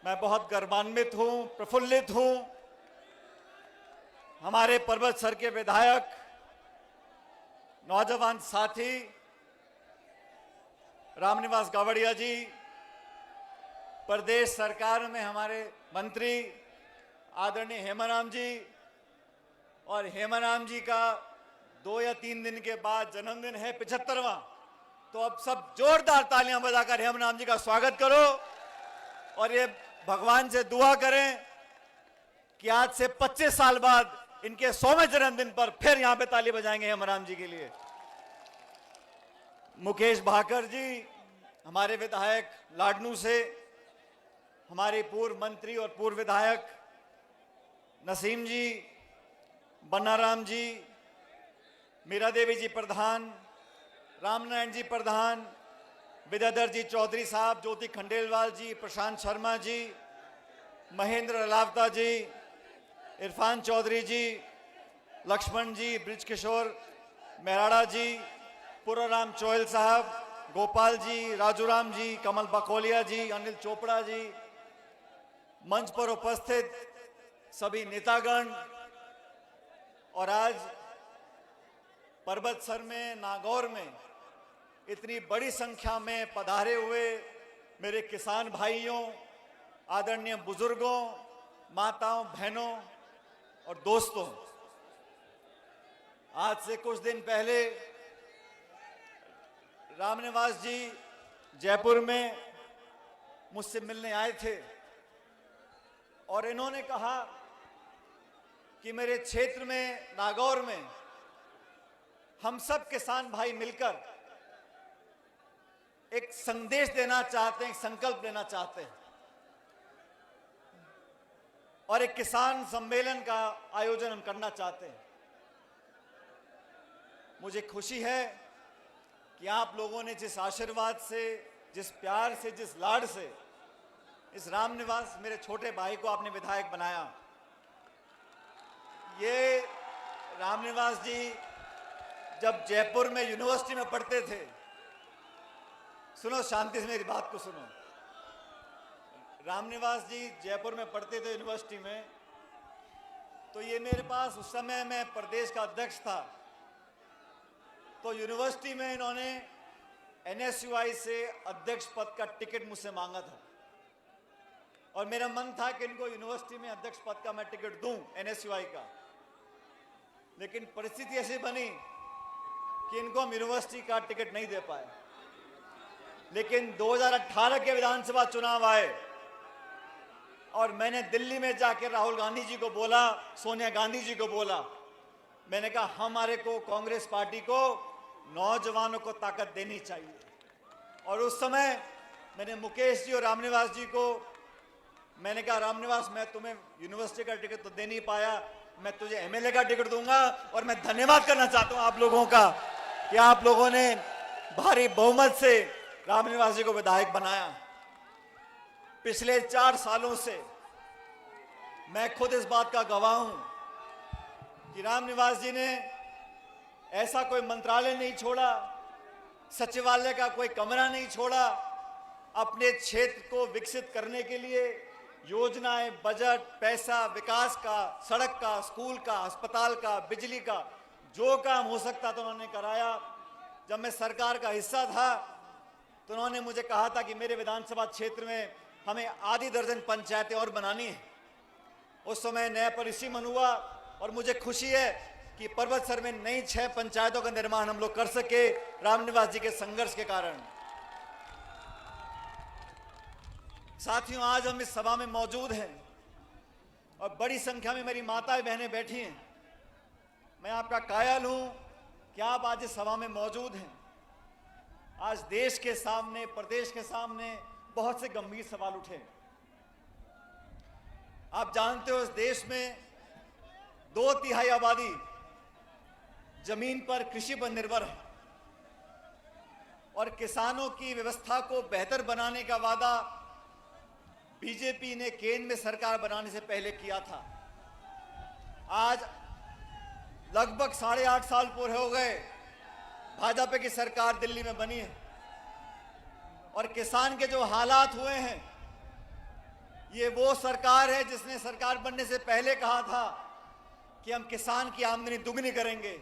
मैं बहुत गर्वान्वित हूं, प्रफुल्लित हूं। हमारे पर्वतसर के विधायक, नौजवान साथी रामनिवास गावड़िया जी, प्रदेश सरकार में हमारे मंत्री आदरणीय हेमाराम जी, और हेमाराम जी का 2 या 3 दिन के बाद जन्मदिन है 75वां। तो अब सब जोरदार तालियां बजाकर हेमाराम जी का स्वागत करो और ये भगवान से दुआ करें कि आज से 25 साल बाद इनके 100वें जन्मदिन पर फिर यहां पे ताली बजाएंगे हेमाराम जी के लिए। मुकेश भाकर जी, हमारे विधायक लाडनू से हमारे पूर्व मंत्री और पूर्व विधायक नसीम जी, बन्नाराम जी, मीरा देवी जी प्रधान, रामनारायण जी प्रधान, विद्याधर जी चौधरी साहब, ज्योति खंडेलवाल जी, प्रशांत शर्मा जी, महेंद्र अलावता जी, इरफान चौधरी जी, लक्ष्मण जी, ब्रिज किशोर मेहराड़ा जी, पुराराम चोयल साहब, गोपाल जी, राजूराम जी, कमल बकोलिया जी, अनिल चोपड़ा जी, मंच पर उपस्थित सभी नेतागण और आज पर्वतसर में, नागौर में इतनी बड़ी संख्या में पधारे हुए मेरे किसान भाइयों, आदरणीय बुजुर्गों, माताओं, बहनों और दोस्तों, आज से कुछ दिन पहले रामनिवास जी जयपुर में मुझसे मिलने आए थे और इन्होंने कहा कि मेरे क्षेत्र में, नागौर में हम सब किसान भाई मिलकर एक संदेश देना चाहते हैं, एक संकल्प लेना चाहते हैं और एक किसान सम्मेलन का आयोजन हम करना चाहते हैं। मुझे खुशी है कि आप लोगों ने जिस आशीर्वाद से, जिस प्यार से, जिस लाड से इस रामनिवास मेरे छोटे भाई को आपने विधायक बनाया। ये रामनिवास जी जब जयपुर में यूनिवर्सिटी में पढ़ते थे, सुनो शांति से मेरी बात को सुनो, रामनिवास जी जयपुर में पढ़ते थे यूनिवर्सिटी में, तो ये मेरे पास, उस समय मैं प्रदेश का अध्यक्ष था, तो यूनिवर्सिटी में इन्होंने NSUI से अध्यक्ष पद का टिकट मुझसे मांगा था और मेरा मन था कि इनको यूनिवर्सिटी में अध्यक्ष पद का मैं टिकट दूं NSUI का, लेकिन परिस्थिति ऐसी बनी कि इनको हम यूनिवर्सिटी का टिकट नहीं दे पाए। लेकिन 2018 के विधानसभा चुनाव आए और मैंने दिल्ली में जाकर राहुल गांधी जी को बोला, सोनिया गांधी जी को बोला, मैंने कहा हमारे को, कांग्रेस पार्टी को, नौजवानों को ताकत देनी चाहिए। और उस समय मैंने मुकेश जी और रामनिवास जी को मैंने कहा, रामनिवास मैं तुम्हें यूनिवर्सिटी का टिकट तो दे नहीं पाया, मैं तुझे MLA का टिकट दूंगा और मैं धन्यवाद करना चाहता हूं आप लोगों का कि आप लोगों ने भारी बहुमत से रामनिवास जी को विधायक बनाया। पिछले 4 सालों से मैं खुद इस बात का गवाह हूं कि रामनिवास जी ने ऐसा कोई मंत्रालय नहीं छोड़ा, सचिवालय का कोई कमरा नहीं छोड़ा, अपने क्षेत्र को विकसित करने के लिए योजनाएं, बजट, पैसा, विकास का, सड़क का, स्कूल का, अस्पताल का, बिजली का, जो काम हो सकता था उन्होंने कराया। जब मैं सरकार का हिस्सा था तो उन्होंने मुझे कहा था कि मेरे विधानसभा क्षेत्र में हमें आधी दर्जन पंचायतें और बनानी है। उस समय नया परिसीमन हुआ और मुझे खुशी है कि पर्वतसर में नई 6 पंचायतों का निर्माण हम लोग कर सके रामनिवास जी के संघर्ष के कारण। साथियों, आज हम इस सभा में मौजूद हैं और बड़ी संख्या में मेरी माताएं बहनें बैठी हैं। मैं आपका कायल हूं कि आप आज इस सभा में मौजूद हैं। आज देश के सामने, प्रदेश के सामने बहुत से गंभीर सवाल उठे। आप जानते हो इस देश में 2/3 आबादी जमीन पर, कृषि पर निर्भर है और किसानों की व्यवस्था को बेहतर बनाने का वादा बीजेपी ने केंद्र में सरकार बनाने से पहले किया था। आज लगभग 8.5 साल पूरे हो गए भाजपा की सरकार दिल्ली में बनी है और किसान के जो हालात हुए हैं, ये वो सरकार है जिसने सरकार बनने से पहले कहा था कि हम किसान की आमदनी दुगनी करेंगे।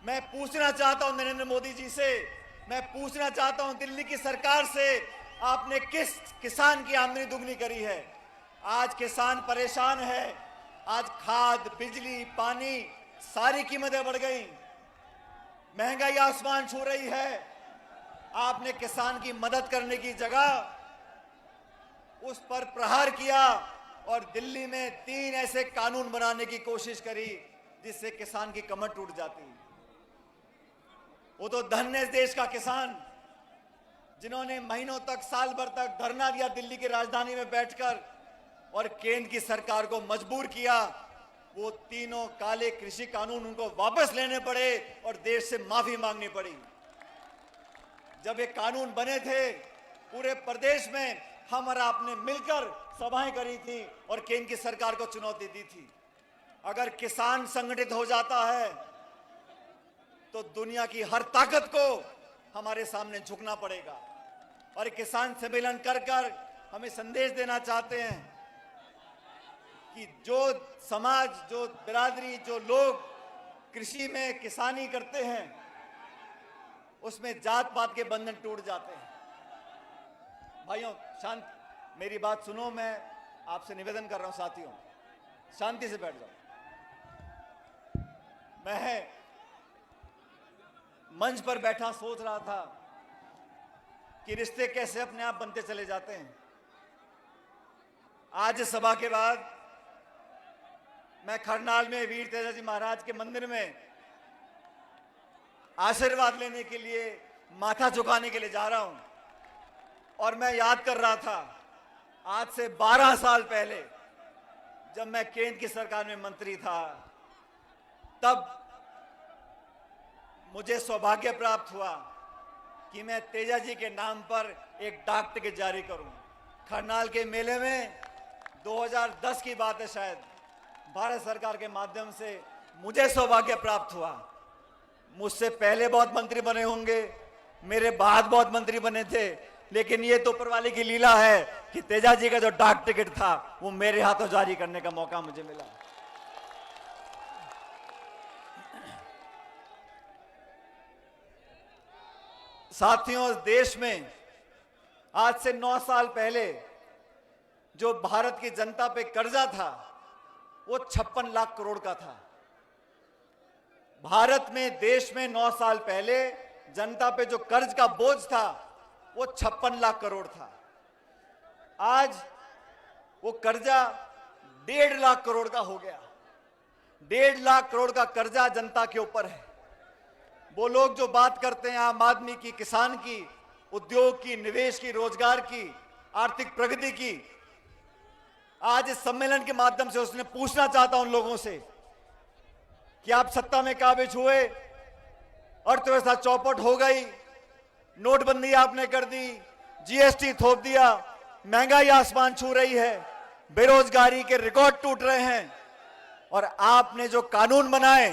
मैं पूछना चाहता हूं नरेंद्र मोदी जी से, मैं पूछना चाहता हूं दिल्ली की सरकार से, आपने किस किसान की आमदनी दुगनी करी है? आज किसान परेशान है। आज खाद, बिजली, पानी, सारी कीमतें बढ़ गई, महंगाई आसमान छू रही है। आपने किसान की मदद करने की जगह उस पर प्रहार किया और दिल्ली में 3 ऐसे कानून बनाने की कोशिश करी जिससे किसान की कमर टूट जाती। वो तो धन्य है देश का किसान जिन्होंने महीनों तक, साल भर तक धरना दिया दिल्ली की राजधानी में बैठकर और केंद्र की सरकार को मजबूर किया, वो तीनों काले कृषि कानून उनको वापस लेने पड़े और देश से माफी मांगनी पड़ी। जब ये कानून बने थे, पूरे प्रदेश में हम और आपने मिलकर सभाएं करी थी और केंद्र की सरकार को चुनौती दी थी। अगर किसान संगठित हो जाता है तो दुनिया की हर ताकत को हमारे सामने झुकना पड़ेगा। और किसान सम्मेलन कर कर हमें संदेश देना चाहते हैं कि जो समाज, जो बिरादरी, जो लोग कृषि में किसानी करते हैं, उसमें जात पात के बंधन टूट जाते हैं। भाइयों, शांत, मेरी बात सुनो, मैं आपसे निवेदन कर रहा हूं साथियों, शांति से बैठ जाओ। मैं मंच पर बैठा सोच रहा था कि रिश्ते कैसे अपने आप बनते चले जाते हैं। आज सभा के बाद मैं खरनाल में वीर तेजाजी महाराज के मंदिर में आशीर्वाद लेने के लिए, माथा झुकाने के लिए जा रहा हूं। और मैं याद कर रहा था, आज से 12 साल पहले जब मैं केंद्र की सरकार में मंत्री था, तब मुझे सौभाग्य प्राप्त हुआ कि मैं तेजाजी के नाम पर एक डाक टिकट जारी करूं। खरनाल के मेले में 2010 की बात है शायद, भारत सरकार के माध्यम से मुझे सौभाग्य प्राप्त हुआ। मुझसे पहले बहुत मंत्री बने होंगे, मेरे बाद बहुत मंत्री बने थे, लेकिन ये तो ऊपर वाले की लीला है कि तेजाजी का जो डाक टिकट था वो मेरे हाथों जारी करने का मौका मुझे मिला। साथियों, देश में आज से 9 साल पहले जो भारत की जनता पे कर्जा था वो 56 लाख करोड़ का था। भारत में, देश में 9 साल पहले जनता पे जो कर्ज का बोझ था वो 56 लाख करोड़ था। आज वो कर्जा 1.5 लाख करोड़ का हो गया। 1.5 लाख करोड़ का कर्जा जनता के ऊपर है। वो लोग जो बात करते हैं आम आदमी की, किसान की, उद्योग की, निवेश की, रोजगार की, आर्थिक प्रगति की, आज इस सम्मेलन के माध्यम से उसने पूछना चाहता हूं उन लोगों से कि आप सत्ता में काबिज हुए, अर्थव्यवस्था चौपट हो गई, नोटबंदी आपने कर दी, जीएसटी थोप दिया, महंगाई आसमान छू रही है, बेरोजगारी के रिकॉर्ड टूट रहे हैं, और आपने जो कानून बनाए,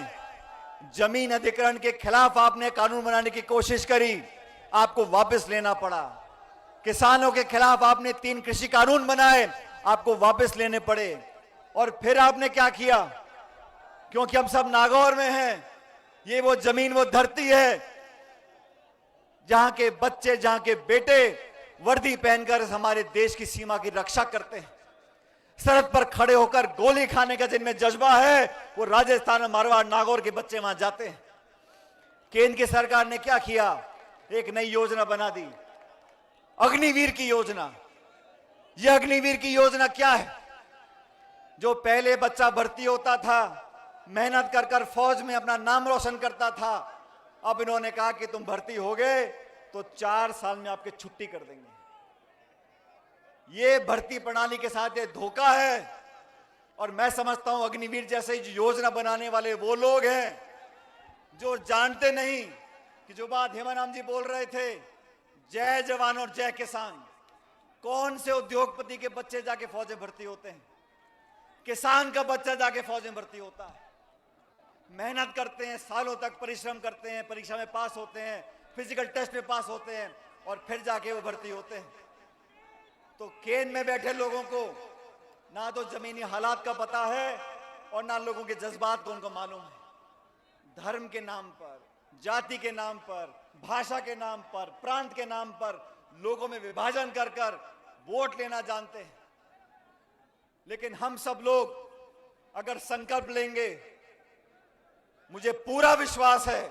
जमीन अधिग्रहण के खिलाफ आपने कानून बनाने की कोशिश करी, आपको वापस लेना पड़ा। किसानों के खिलाफ आपने 3 कृषि कानून बनाए, आपको वापस लेने पड़े। और फिर आपने क्या किया, क्योंकि हम सब नागौर में हैं, ये वो जमीन, वो धरती है जहां के बच्चे, जहां के बेटे वर्दी पहनकर हमारे देश की सीमा की रक्षा करते हैं। सरहद पर खड़े होकर गोली खाने का जिनमें जज्बा है, वो राजस्थान, मारवाड़, नागौर के बच्चे वहां जाते हैं। केंद्र की सरकार ने क्या किया, एक नई योजना बना दी, अग्निवीर की योजना। यह अग्निवीर की योजना क्या है? जो पहले बच्चा भर्ती होता था, मेहनत कर कर फौज में अपना नाम रोशन करता था, अब इन्होंने कहा कि तुम भर्ती हो गए तो 4 साल में आपकी छुट्टी कर देंगे। ये भर्ती प्रणाली के साथ ये धोखा है। और मैं समझता हूं अग्निवीर जैसे योजना बनाने वाले वो लोग हैं जो जानते नहीं कि जो बात हेमाराम जी बोल रहे थे, जय जवान और जय किसान, कौन से उद्योगपति के बच्चे जाके फौज में भर्ती होते हैं? किसान का बच्चा जाके फौज में भर्ती होता है। मेहनत करते हैं, सालों तक परिश्रम करते हैं, परीक्षा में पास होते हैं, फिजिकल टेस्ट में पास होते हैं, और फिर जाके वो भर्ती होते हैं। तो केंद्र में बैठे लोगों को ना तो जमीनी हालात का पता है और ना लोगों के जज्बात को उनको मालूम है। धर्म के नाम पर, जाति के नाम पर, भाषा के नाम पर, प्रांत के नाम पर लोगों में विभाजन कर कर वोट लेना जानते हैं। लेकिन हम सब लोग अगर संकल्प लेंगे, मुझे पूरा विश्वास है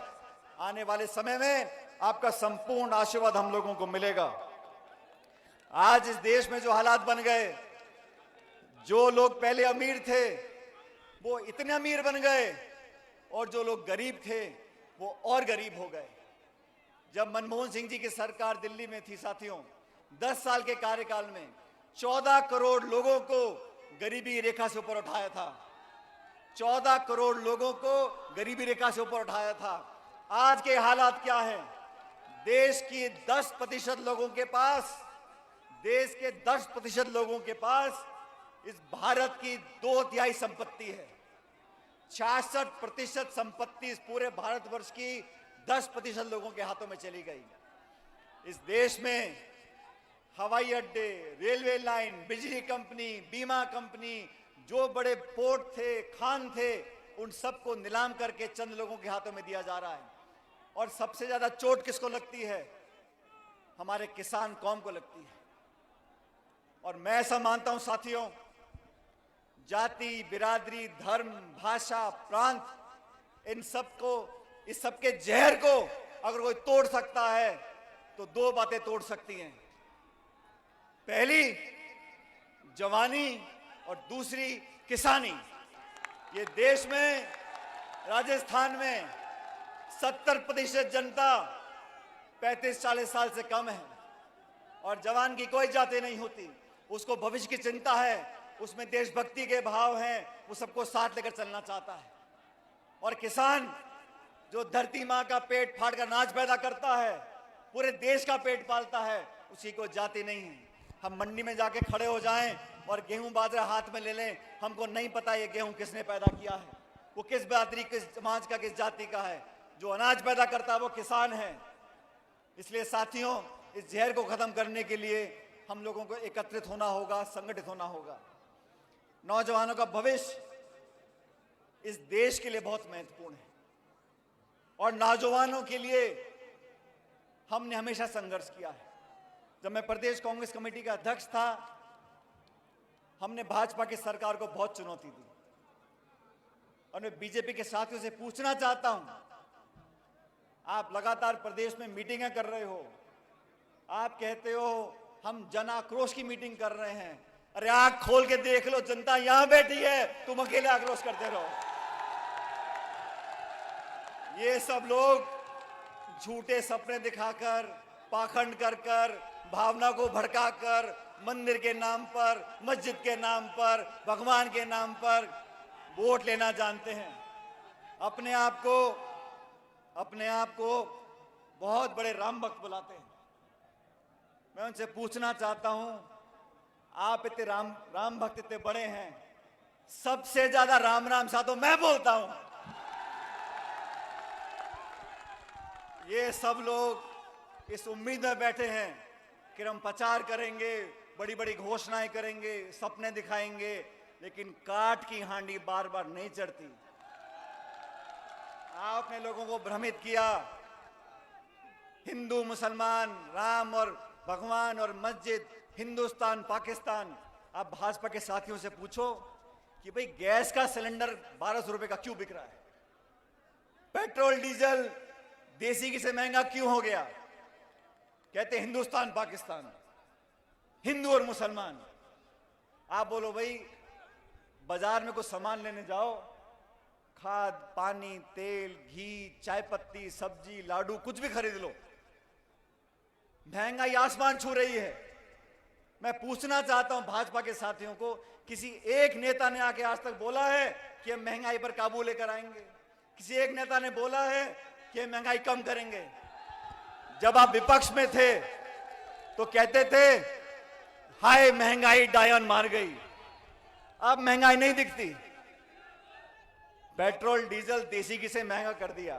आने वाले समय में आपका संपूर्ण आशीर्वाद हम लोगों को मिलेगा। आज इस देश में जो हालात बन गए, जो लोग पहले अमीर थे वो इतने अमीर बन गए, और जो लोग गरीब थे वो और गरीब हो गए। जब मनमोहन सिंह जी की सरकार दिल्ली में थी साथियों, 10 साल के कार्यकाल में 14 करोड़ लोगों को गरीबी रेखा से ऊपर उठाया था। 14 करोड़ लोगों को गरीबी रेखा से ऊपर उठाया था। आज के हालात क्या है? देश की 10% लोगों के पास, देश के 10% लोगों के पास इस भारत की 2/3 संपत्ति है। 66% संपत्ति इस पूरे भारतवर्ष की 10% लोगों के हाथों में चली गई। इस देश में हवाई अड्डे, रेलवे लाइन, बिजली कंपनी, बीमा कंपनी, जो बड़े पोर्ट थे, खान थे, उन सबको नीलाम करके चंद लोगों के हाथों में दिया जा रहा है। और सबसे ज्यादा चोट किसको लगती है? हमारे किसान कौम को लगती है। और मैं ऐसा मानता हूं साथियों, जाति, बिरादरी, धर्म, भाषा, प्रांत, इन सबको, इस सबके जहर को अगर कोई तोड़ सकता है तो 2 बातें तोड़ सकती हैं। पहली जवानी और दूसरी किसानी। ये देश में, राजस्थान में 70% जनता 35-40 साल से कम है और जवान की कोई जाति नहीं होती। उसको भविष्य की चिंता है, उसमें देशभक्ति के भाव हैं, वो सबको साथ लेकर चलना चाहता है। और किसान जो धरती माँ का पेट फाड़ कर अनाज पैदा करता है, पूरे देश का पेट पालता है, उसी को जाति नहीं है। हम मंडी में जाके खड़े हो जाएं और गेहूं बाजरा हाथ में ले लें, हमको नहीं पता ये गेहूं किसने पैदा किया है, वो किस बिरादरी, किस समाज का, किस जाति का है। जो अनाज पैदा करता है वो किसान है। इसलिए साथियों, इस जहर को खत्म करने के लिए हम लोगों को एकत्रित होना होगा, संगठित होना होगा। नौजवानों का भविष्य इस देश के लिए बहुत महत्वपूर्ण है और नौजवानों के लिए हमने हमेशा संघर्ष किया है। जब मैं प्रदेश कांग्रेस कमेटी का अध्यक्ष था, हमने भाजपा की सरकार को बहुत चुनौती दी। और मैं बीजेपी के साथियों से पूछना चाहता हूं, आप लगातार प्रदेश में मीटिंगें कर रहे हो, आप कहते हो हम जन आक्रोश की मीटिंग कर रहे हैं। अरे आंख खोल के देख लो, जनता यहां बैठी है, तुम अकेले आक्रोश करते रहो। ये सब लोग झूठे सपने दिखाकर, पाखंड कर कर, भावना को भड़काकर, मंदिर के नाम पर, मस्जिद के नाम पर, भगवान के नाम पर वोट लेना जानते हैं। अपने आप को बहुत बड़े राम भक्त बुलाते हैं। मैं उनसे पूछना चाहता हूं, आप इतने राम भक्त इतने बड़े हैं, सबसे ज्यादा राम राम सा तो मैं बोलता हूं। ये सब लोग इस उम्मीद में बैठे हैं कि हम प्रचार करेंगे, बड़ी बड़ी घोषणाएं करेंगे, सपने दिखाएंगे, लेकिन काठ की हांडी बार बार नहीं चढ़ती। आपने लोगों को भ्रमित किया। हिंदू मुसलमान, राम और भगवान और मस्जिद, हिंदुस्तान पाकिस्तान। आप भाजपा के साथियों से पूछो कि भाई गैस का सिलेंडर 1200 रुपए का क्यों बिक रहा है? पेट्रोल डीजल देसी घी से महंगा क्यों हो गया? कहते हिंदुस्तान पाकिस्तान, हिंदू और मुसलमान। आप बोलो भाई, बाजार में कुछ सामान लेने जाओ, खाद, पानी, तेल, घी, चाय पत्ती, सब्जी, लाडू, कुछ भी खरीद लो, महंगाई आसमान छू रही है। मैं पूछना चाहता हूं भाजपा के साथियों को, किसी एक नेता ने आके आज तक बोला है कि हम महंगाई पर काबू लेकर आएंगे? किसी एक नेता ने बोला है कि हम महंगाई कम करेंगे? जब आप विपक्ष में थे तो कहते थे हाय महंगाई डायन मार गई। अब महंगाई नहीं दिखती। पेट्रोल डीजल देसी घी से महंगा कर दिया।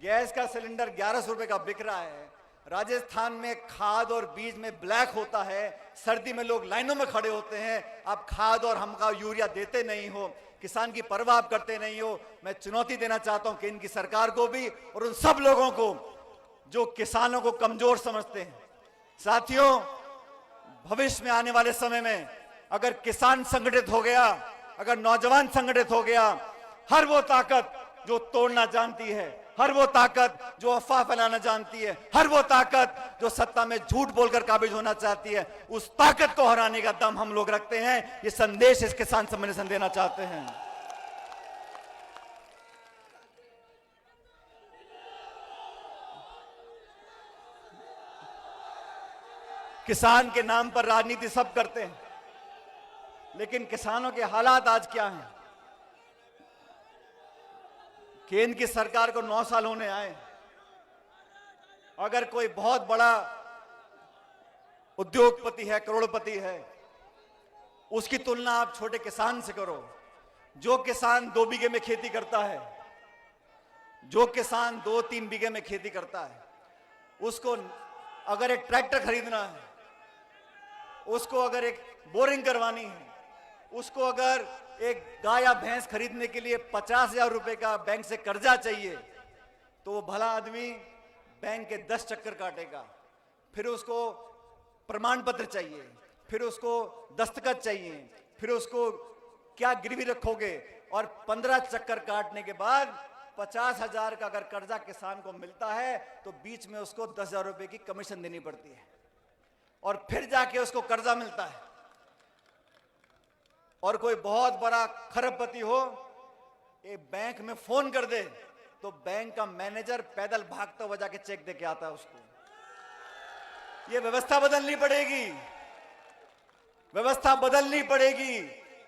गैस का सिलेंडर 1100 रुपए का बिक रहा है। राजस्थान में खाद और बीज में ब्लैक होता है, सर्दी में लोग लाइनों में खड़े होते हैं, आप खाद और हमका यूरिया देते नहीं हो, किसान की परवाह आप करते नहीं हो। मैं चुनौती देना चाहता हूं कि इनकी सरकार को भी और उन सब लोगों को जो किसानों को कमजोर समझते हैं। साथियों, भविष्य में आने वाले समय में अगर किसान संगठित हो गया, अगर नौजवान संगठित हो गया, हर वो ताकत जो तोड़ना जानती है, हर वो ताकत जो अफवाह फैलाना जानती है, हर वो ताकत जो सत्ता में झूठ बोलकर काबिज होना चाहती है, उस ताकत को हराने का दम हम लोग रखते हैं। ये संदेश इस किसान सम्मेलन देना चाहते हैं। किसान के नाम पर राजनीति सब करते हैं, लेकिन किसानों के हालात आज क्या हैं? केंद्र की सरकार को 9 साल होने आए। अगर कोई बहुत बड़ा उद्योगपति है, करोड़पति है, उसकी तुलना आप छोटे किसान से करो। जो किसान 2 बीघे में खेती करता है, जो किसान 2-3 बीघे में खेती करता है, उसको अगर एक ट्रैक्टर खरीदना है, उसको अगर एक बोरिंग करवानी है, उसको अगर एक गाय या भैंस खरीदने के लिए 50,000 रुपए का बैंक से कर्जा चाहिए, तो वो भला आदमी बैंक के 10 चक्कर काटेगा। फिर उसको प्रमाण पत्र चाहिए, फिर उसको दस्तखत चाहिए, फिर उसको क्या गिरवी रखोगे, और 15 चक्कर काटने के बाद 50,000 का अगर कर्जा किसान को मिलता है तो बीच में उसको 10,000 रुपए की कमीशन देनी पड़ती है, और फिर जाके उसको कर्जा मिलता है। और कोई बहुत बड़ा खरबपति हो, एक बैंक में फोन कर दे तो बैंक का मैनेजर पैदल भागता हुआ जाके चेक देके आता है उसको। ये व्यवस्था बदलनी पड़ेगी, व्यवस्था बदलनी पड़ेगी।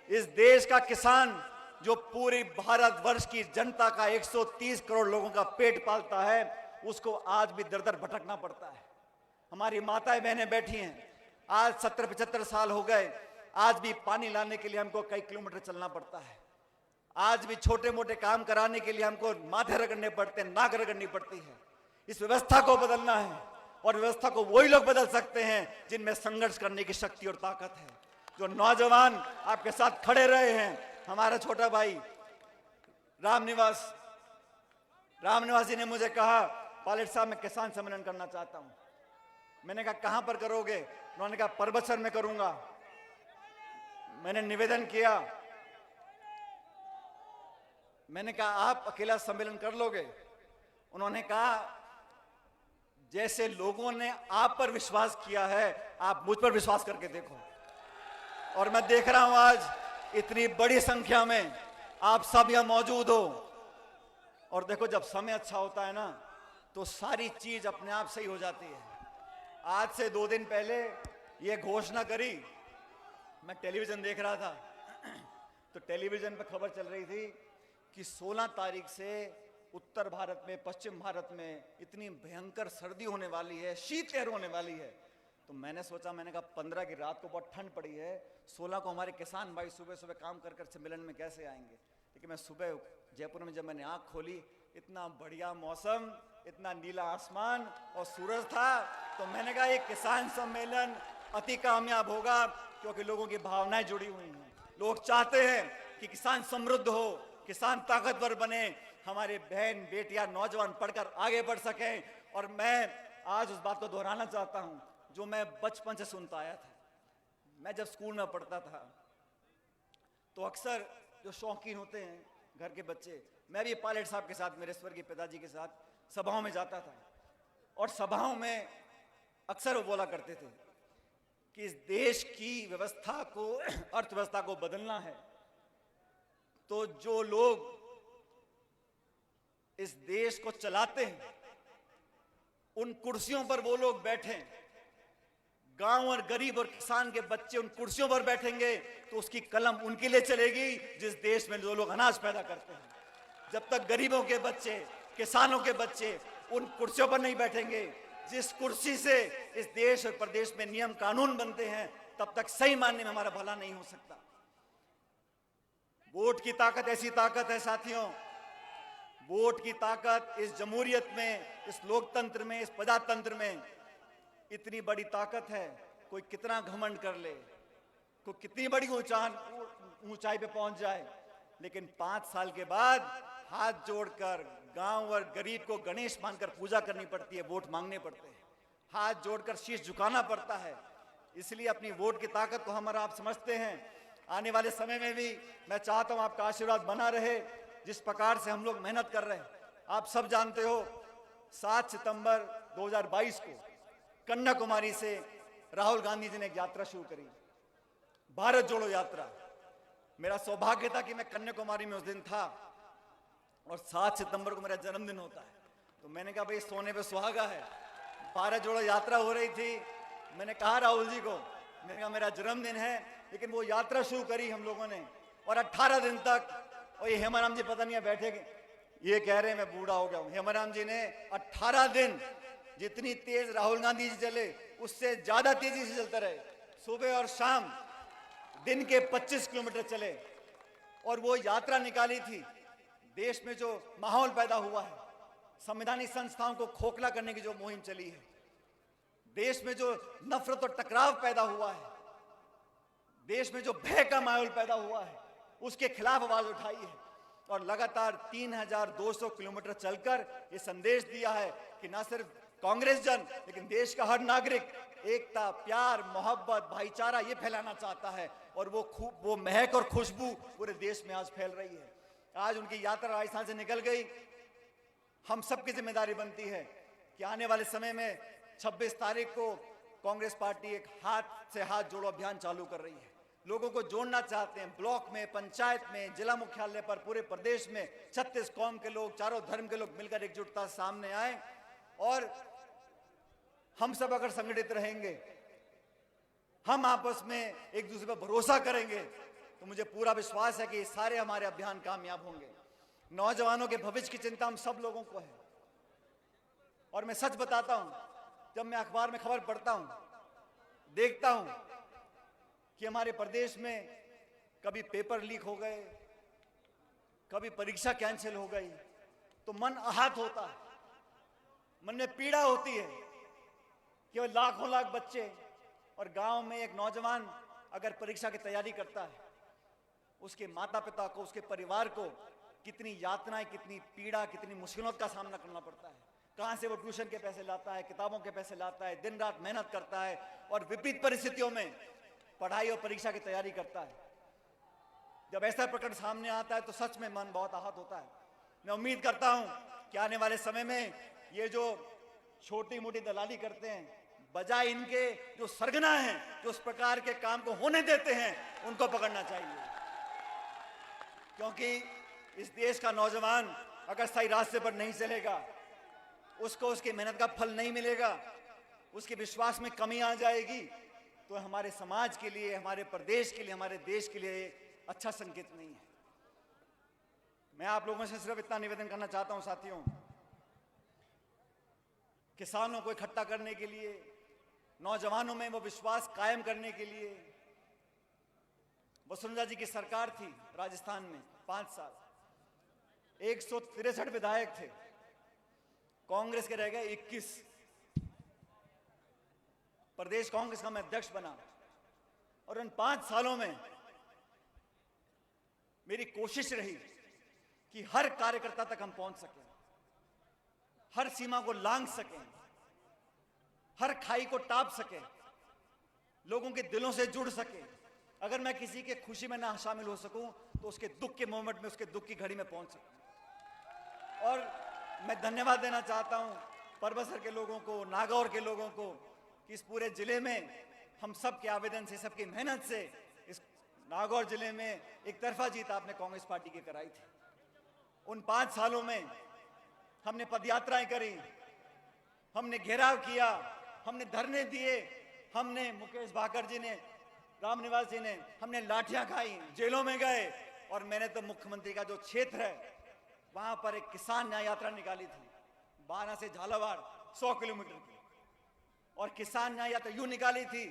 इस देश का किसान जो पूरी भारतवर्ष की जनता का 130 करोड़ लोगों का पेट पालता है, उसको आज भी दर दर भटकना पड़ता है। हमारी माताएं बहनें बैठी हैं, आज 70-75 साल हो गए, आज भी पानी लाने के लिए हमको कई किलोमीटर चलना पड़ता है। आज भी छोटे मोटे काम कराने के लिए हमको माथे रगड़ने पड़ते हैं, नाक रगड़नी पड़ती है। इस व्यवस्था को बदलना है, और व्यवस्था को वही लोग बदल सकते हैं जिनमें संघर्ष करने की शक्ति और ताकत है। जो नौजवान आपके साथ खड़े रहे हैं, हमारा छोटा भाई रामनिवास जी ने मुझे कहा, पायलट साहब मैं किसान सम्मेलन करना चाहता हूं। मैंने कहा कहां पर करोगे? उन्होंने कहा परबतसर में करूंगा। मैंने निवेदन किया, मैंने कहा आप अकेला सम्मेलन कर लोगे? उन्होंने कहा जैसे लोगों ने आप पर विश्वास किया है, आप मुझ पर विश्वास करके देखो। और मैं देख रहा हूं आज इतनी बड़ी संख्या में आप सब यहां मौजूद हो। और देखो, जब समय अच्छा होता है ना, तो सारी चीज अपने आप सही हो जाती है। आज से 2 दिन पहले यह घोषणा करी, मैं टेलीविजन देख रहा था, तो टेलीविजन पर खबर चल रही थी कि 16 तारीख से उत्तर भारत में, पश्चिम भारत में इतनी भयंकर सर्दी होने वाली है, शीतलहर होने वाली है। तो मैंने सोचा, मैंने कहा 15 की रात को बहुत ठंड पड़ी है, 16 को हमारे किसान भाई सुबह सुबह काम कर सम्मेलन में कैसे आएंगे। लेकिन मैं सुबह जयपुर में जब मैंने आँख खोली, इतना बढ़िया मौसम, इतना नीला आसमान और सूरज था, तो मैंने कहा ये किसान सम्मेलन अति कामयाब होगा, क्योंकि लोगों की भावनाएं जुड़ी हुई हैं। लोग चाहते हैं कि किसान समृद्ध हो, किसान ताकतवर बने, हमारे बहन बेटियां नौजवान पढ़कर आगे बढ़ सकें। और मैं आज उस बात को दोहराना चाहता हूं जो मैं बचपन से सुनता आया था। मैं जब स्कूल में पढ़ता था तो अक्सर जो शौकीन होते हैं घर के बच्चे, मैं भी पायलट साहब के साथ, मेरे स्वर्गीय पिताजी के साथ सभाओं में जाता था, और सभाओं में अक्सर वो बोला करते थे कि इस देश की व्यवस्था को, अर्थव्यवस्था को बदलना है तो जो लोग इस देश को चलाते हैं उन कुर्सियों पर वो लोग बैठें। गांव और गरीब और किसान के बच्चे उन कुर्सियों पर बैठेंगे तो उसकी कलम उनके लिए चलेगी जिस देश में जो लोग अनाज पैदा करते हैं। जब तक गरीबों के बच्चे, किसानों के बच्चे उन कुर्सियों पर नहीं बैठेंगे, जिस कुर्सी से इस देश और प्रदेश में नियम कानून बनते हैं, तब तक सही मानने में हमारा भला नहीं हो सकता। वोट की ताकत ऐसी ताकत है साथियों, वोट की ताकत इस जमहूरियत में, इस लोकतंत्र में, इस प्रजातंत्र में इतनी बड़ी ताकत है। कोई कितना घमंड कर ले, कोई कितनी बड़ी ऊंचाई पे पहुंच जाए, लेकिन 5 साल के बाद हाथ जोड़कर गांव और गरीब को गणेश मानकर पूजा करनी पड़ती है, वोट मांगने पड़ते हैं, हाथ जोड़कर शीश झुकाना पड़ता है। इसलिए अपनी वोट की ताकत को हम और आप समझते हैं। आने वाले समय में भी मैं चाहता हूं आपका आशीर्वाद बना रहे। जिस प्रकार से हम लोग मेहनत कर रहे हैं, आप सब जानते हो 7 सितंबर 2022 को कन्याकुमारी से राहुल गांधी जी ने एक यात्रा शुरू करी, भारत जोड़ो यात्रा। मेरा सौभाग्य था कि मैं कन्याकुमारी में उस दिन था, और 7 सितंबर को मेरा जन्मदिन होता है। तो मैंने कहा भाई सोने पे सुहागा है, भारत जोड़ो यात्रा हो रही थी, मैंने कहा राहुल जी को, मैंने कहा मेरा जन्मदिन है, लेकिन वो यात्रा शुरू करी हम लोगों ने और 18 दिन तक, और ये हेमाराम जी पता नहीं है बैठे ये कह रहे हैं मैं बूढ़ा हो गया हूं। हेमाराम जी ने 18 दिन जितनी तेज राहुल गांधी जी चले उससे ज्यादा तेजी से चलते रहे, सुबह और शाम दिन के 25 किलोमीटर चले और वो यात्रा निकाली थी। देश में जो माहौल पैदा हुआ है, संवैधानिक संस्थाओं को खोखला करने की जो मुहिम चली है, देश में जो नफरत और टकराव पैदा हुआ है, देश में जो भय का माहौल पैदा हुआ है, उसके खिलाफ आवाज उठाई है और लगातार 3200 किलोमीटर चलकर ये संदेश दिया है कि ना सिर्फ कांग्रेस जन लेकिन देश का हर नागरिक एकता, प्यार, मोहब्बत, भाईचारा ये फैलाना चाहता है और वो महक और खुशबू पूरे देश में आज फैल रही है। आज उनकी यात्रा राजस्थान से निकल गई। हम सबकी जिम्मेदारी बनती है कि आने वाले समय में 26 तारीख को कांग्रेस पार्टी एक हाथ से हाथ जोड़ो अभियान चालू कर रही है। लोगों को जोड़ना चाहते हैं, ब्लॉक में, पंचायत में, जिला मुख्यालय पर, पूरे प्रदेश में 36 कौम के लोग, चारों धर्म के लोग मिलकर एकजुटता सामने आए और हम सब अगर संगठित रहेंगे, हम आपस में एक दूसरे पर भरोसा करेंगे तो मुझे पूरा विश्वास है कि सारे हमारे अभियान कामयाब होंगे। नौजवानों के भविष्य की चिंता हम सब लोगों को है और मैं सच बताता हूं, जब मैं अखबार में खबर पढ़ता हूं, देखता हूं कि हमारे प्रदेश में कभी पेपर लीक हो गए, कभी परीक्षा कैंसिल हो गई, तो मन आहत होता है, मन में पीड़ा होती है कि लाखों लाख बच्चे और गांव में एक नौजवान अगर परीक्षा की तैयारी करता है, उसके माता पिता को, उसके परिवार को कितनी यातनाएं, कितनी पीड़ा, कितनी मुश्किलों का सामना करना पड़ता है। कहां से वो ट्यूशन के पैसे लाता है, किताबों के पैसे लाता है, दिन रात मेहनत करता है और विपरीत परिस्थितियों में पढ़ाई और परीक्षा की तैयारी करता है। जब ऐसा प्रकरण सामने आता है तो सच में मन बहुत आहत होता है। मैं उम्मीद करता हूं कि आने वाले समय में ये जो छोटी मोटी दलाली करते हैं, बजाय इनके जो सरगना हैं, जो उस प्रकार के काम को होने देते हैं, उनको पकड़ना चाहिए। क्योंकि इस देश का नौजवान अगर सही रास्ते पर नहीं चलेगा, उसको उसकी मेहनत का फल नहीं मिलेगा, उसके विश्वास में कमी आ जाएगी, तो हमारे समाज के लिए, हमारे प्रदेश के लिए, हमारे देश के लिए अच्छा संकेत नहीं है। मैं आप लोगों से सिर्फ इतना निवेदन करना चाहता हूं साथियों, किसानों को इकट्ठा करने के लिए, नौजवानों में वो विश्वास कायम करने के लिए, वसुंधरा जी की सरकार थी राजस्थान में 5 साल, 163 विधायक थे, कांग्रेस के रह गए 21। प्रदेश कांग्रेस का मैं अध्यक्ष बना और उन 5 सालों में मेरी कोशिश रही कि हर कार्यकर्ता तक हम पहुंच सकें, हर सीमा को लांघ सकें, हर खाई को टाप सकें, लोगों के दिलों से जुड़ सके। अगर मैं किसी के खुशी में ना शामिल हो सकूं तो उसके दुख के मोमेंट में, उसके दुख की घड़ी में पहुंच सकूं। और मैं धन्यवाद देना चाहता हूं परबसर के लोगों को, नागौर के लोगों को, कि इस पूरे जिले में हम सब के आवेदन से, सबकी मेहनत से इस नागौर जिले में एक तरफा जीत आपने कांग्रेस पार्टी की कराई थी। उन 5 सालों में हमने पदयात्राएं करी, हमने घेराव किया, हमने धरने दिए, हमने, मुकेश भाकर जी ने, रामनिवास जी ने, हमने लाठियां खाई, जेलों में गए और मैंने तो मुख्यमंत्री का जो क्षेत्र है वहां पर एक किसान न्याय यात्रा निकाली थी, बाना से झालावाड़ 100 किलोमीटर की। और किसान न्याय यात्रा यूं निकाली थी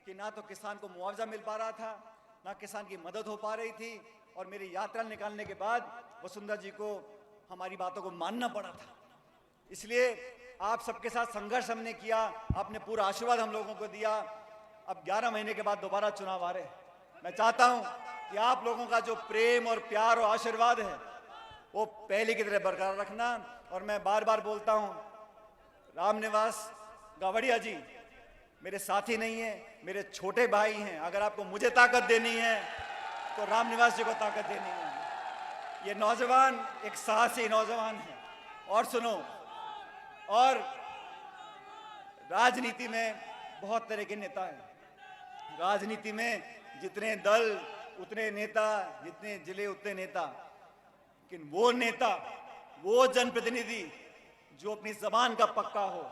कि ना तो किसान को मुआवजा मिल पा रहा था, ना किसान की मदद हो पा रही थी। और मेरी यात्रा निकालने के बाद वसुंधरा जी को हमारी बातों को मानना पड़ा था। इसलिए आप सबके साथ संघर्ष हमने किया, आपने पूरा आशीर्वाद हम लोगों को दिया। अब 11 महीने के बाद दोबारा चुनाव आ रहे हैं। मैं चाहता हूं कि आप लोगों का जो प्रेम और प्यार और आशीर्वाद है वो पहले की तरह बरकरार रखना। और मैं बार बार बोलता हूं, रामनिवास गावड़िया जी मेरे साथी नहीं है, मेरे छोटे भाई हैं। अगर आपको मुझे ताकत देनी है तो रामनिवास जी को ताकत देनी है। ये नौजवान एक साहसी नौजवान है। और सुनो, और राजनीति में बहुत तरह के नेता हैं। राजनीति में जितने दल उतने नेता, जितने जिले उतने नेता, लेकिन वो नेता, वो जनप्रतिनिधि जो अपनी जबान का पक्का हो,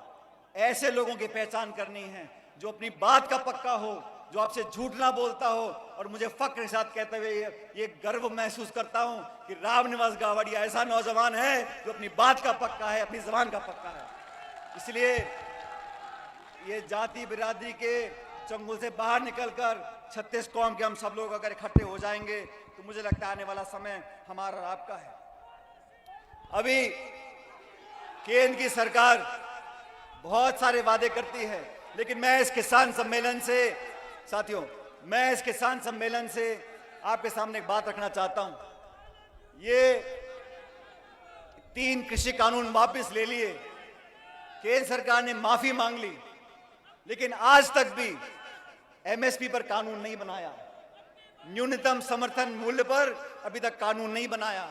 ऐसे लोगों की पहचान करनी है। जो अपनी बात का पक्का हो, जो आपसे झूठ ना बोलता हो, और मुझे फक्र के साथ कहते हुए ये गर्व महसूस करता हूं कि रामनिवास गावड़िया ऐसा नौजवान है जो अपनी बात का पक्का है, अपनी जबान का पक्का है। इसलिए ये जाति बिरादरी के चंगुल से बाहर निकलकर 36 कौम के हम सब लोग अगर इकट्ठे हो जाएंगे तो मुझे लगता है आने वाला समय हमारा और आपका है। अभी केंद्र की सरकार बहुत सारे वादे करती है, लेकिन मैं इस किसान सम्मेलन से, साथियों, मैं इस किसान सम्मेलन से आपके सामने एक बात रखना चाहता हूं। ये 3 कृषि कानून वापस ले लिए, केंद्र सरकार ने माफी मांग ली, लेकिन आज तक भी एमएसपी पर कानून नहीं बनाया, न्यूनतम समर्थन मूल्य पर अभी तक कानून नहीं बनाया,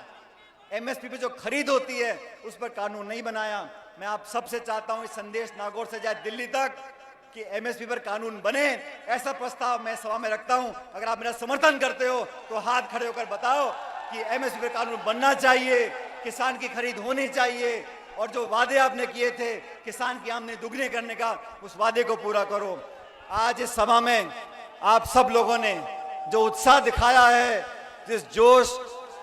एमएसपी पे जो खरीद होती है उस पर कानून नहीं बनाया। मैं आप सबसे चाहता हूं, इस संदेश नागौर से जाए दिल्ली तक कि एमएसपी पर कानून बने, ऐसा प्रस्ताव मैं सभा में रखता हूं। अगर आप मेरा समर्थन करते हो तो हाथ खड़े होकर बताओ कि एमएसपी पर कानून बनना चाहिए, किसान की खरीद होनी चाहिए, और जो वादे आपने किए थे किसान की आमदनी दुगनी करने का, उस वादे को पूरा करो। आज इस सभा में आप सब लोगों ने जो उत्साह दिखाया है, जिस जोश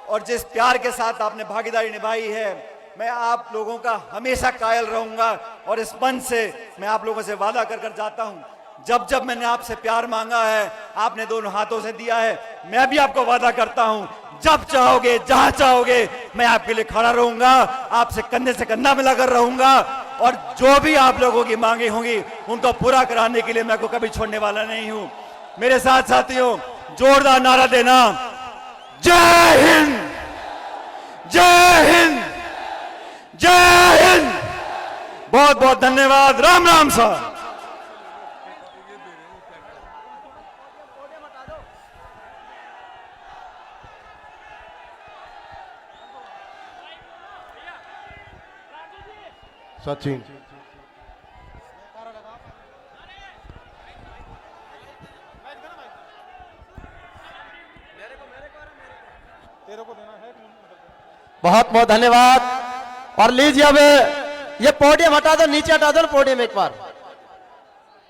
और जिस प्यार के साथ आपने भागीदारी निभाई है, मैं आप लोगों का हमेशा कायल रहूंगा। और इस मंच से मैं आप लोगों से वादा कर कर जाता हूं, जब जब मैंने आपसे प्यार मांगा है आपने दोनों हाथों से दिया है। मैं भी आपको वादा करता हूं, जब चाहोगे, जहां चाहोगे, मैं आपके लिए खड़ा रहूंगा, आपसे कंधे से कंधा मिलाकर रहूंगा, और जो भी आप लोगों की मांगे होंगी उनको पूरा कराने के लिए मैं को कभी छोड़ने वाला नहीं हूं। मेरे साथ साथियों, जोरदार नारा देना, जय हिंद, जय हिंद, जय हिंद। बहुत बहुत धन्यवाद। राम राम सर। सचिन, बहुत बहुत धन्यवाद। और लीजिए अब ये पोडियम हटा दो, नीचे हटा दो पोडियम एक बार।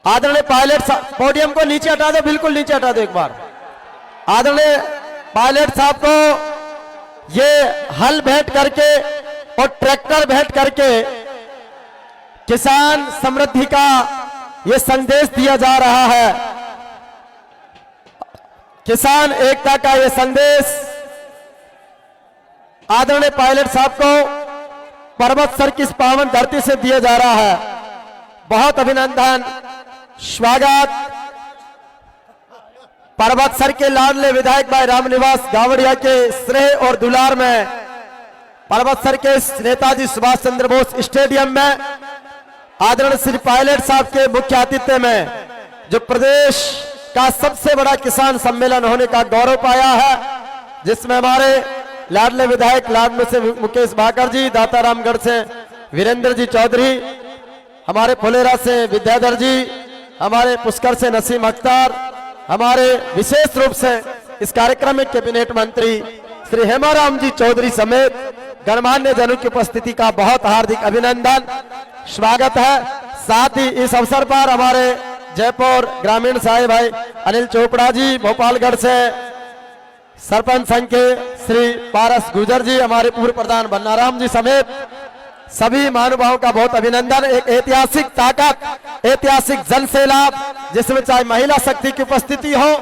आदरणीय पायलट पोडियम को नीचे हटा दो, बिल्कुल नीचे हटा दो एक बार। आदरणीय पायलट साहब को ये हल भेंट करके और ट्रैक्टर भेंट करके किसान समृद्धि का ये संदेश दिया जा रहा है, किसान एकता का ये संदेश आदरणीय पायलट साहब को पर्वत सर की इस पावन धरती से दिया जा रहा है। बहुत अभिनंदन, स्वागत। पर्वत सर के लाडले विधायक भाई रामनिवास गावड़िया के स्नेह और दुलार में पर्वत सर के नेताजी सुभाष चंद्र बोस स्टेडियम में आदरणीय श्री पायलट साहब के मुख्य आतिथ्य में जो प्रदेश का सबसे बड़ा किसान सम्मेलन होने का गौरव पाया है, जिसमें हमारे लाडले विधायक लाडले से मुकेश भाकर जी, दातारामगढ़ से वीरेंद्र जी चौधरी, हमारे फुलेरा से विद्याधर जी, हमारे पुष्कर से नसीम अख्तर, हमारे विशेष रूप से इस कार्यक्रम में कैबिनेट मंत्री श्री हेमाराम जी चौधरी समेत गणमान्य जनों की उपस्थिति का बहुत हार्दिक अभिनंदन, स्वागत है। साथ ही इस अवसर पर हमारे जयपुर ग्रामीण साहिब भाई अनिल चोपड़ा जी, भोपालगढ़ से सरपंच संघ के श्री पारस गुजर जी, हमारे पूर्व प्रधान बन्नाराम जी समेत सभी महानुभावों का बहुत अभिनंदन। एक ऐतिहासिक ताकत, ऐतिहासिक जन सैलाब, जिसमें चाहे महिला शक्ति की उपस्थिति हो,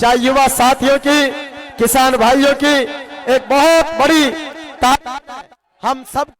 चाहे युवा साथियों की, किसान भाइयों की, एक बहुत बड़ी ताकत हम सब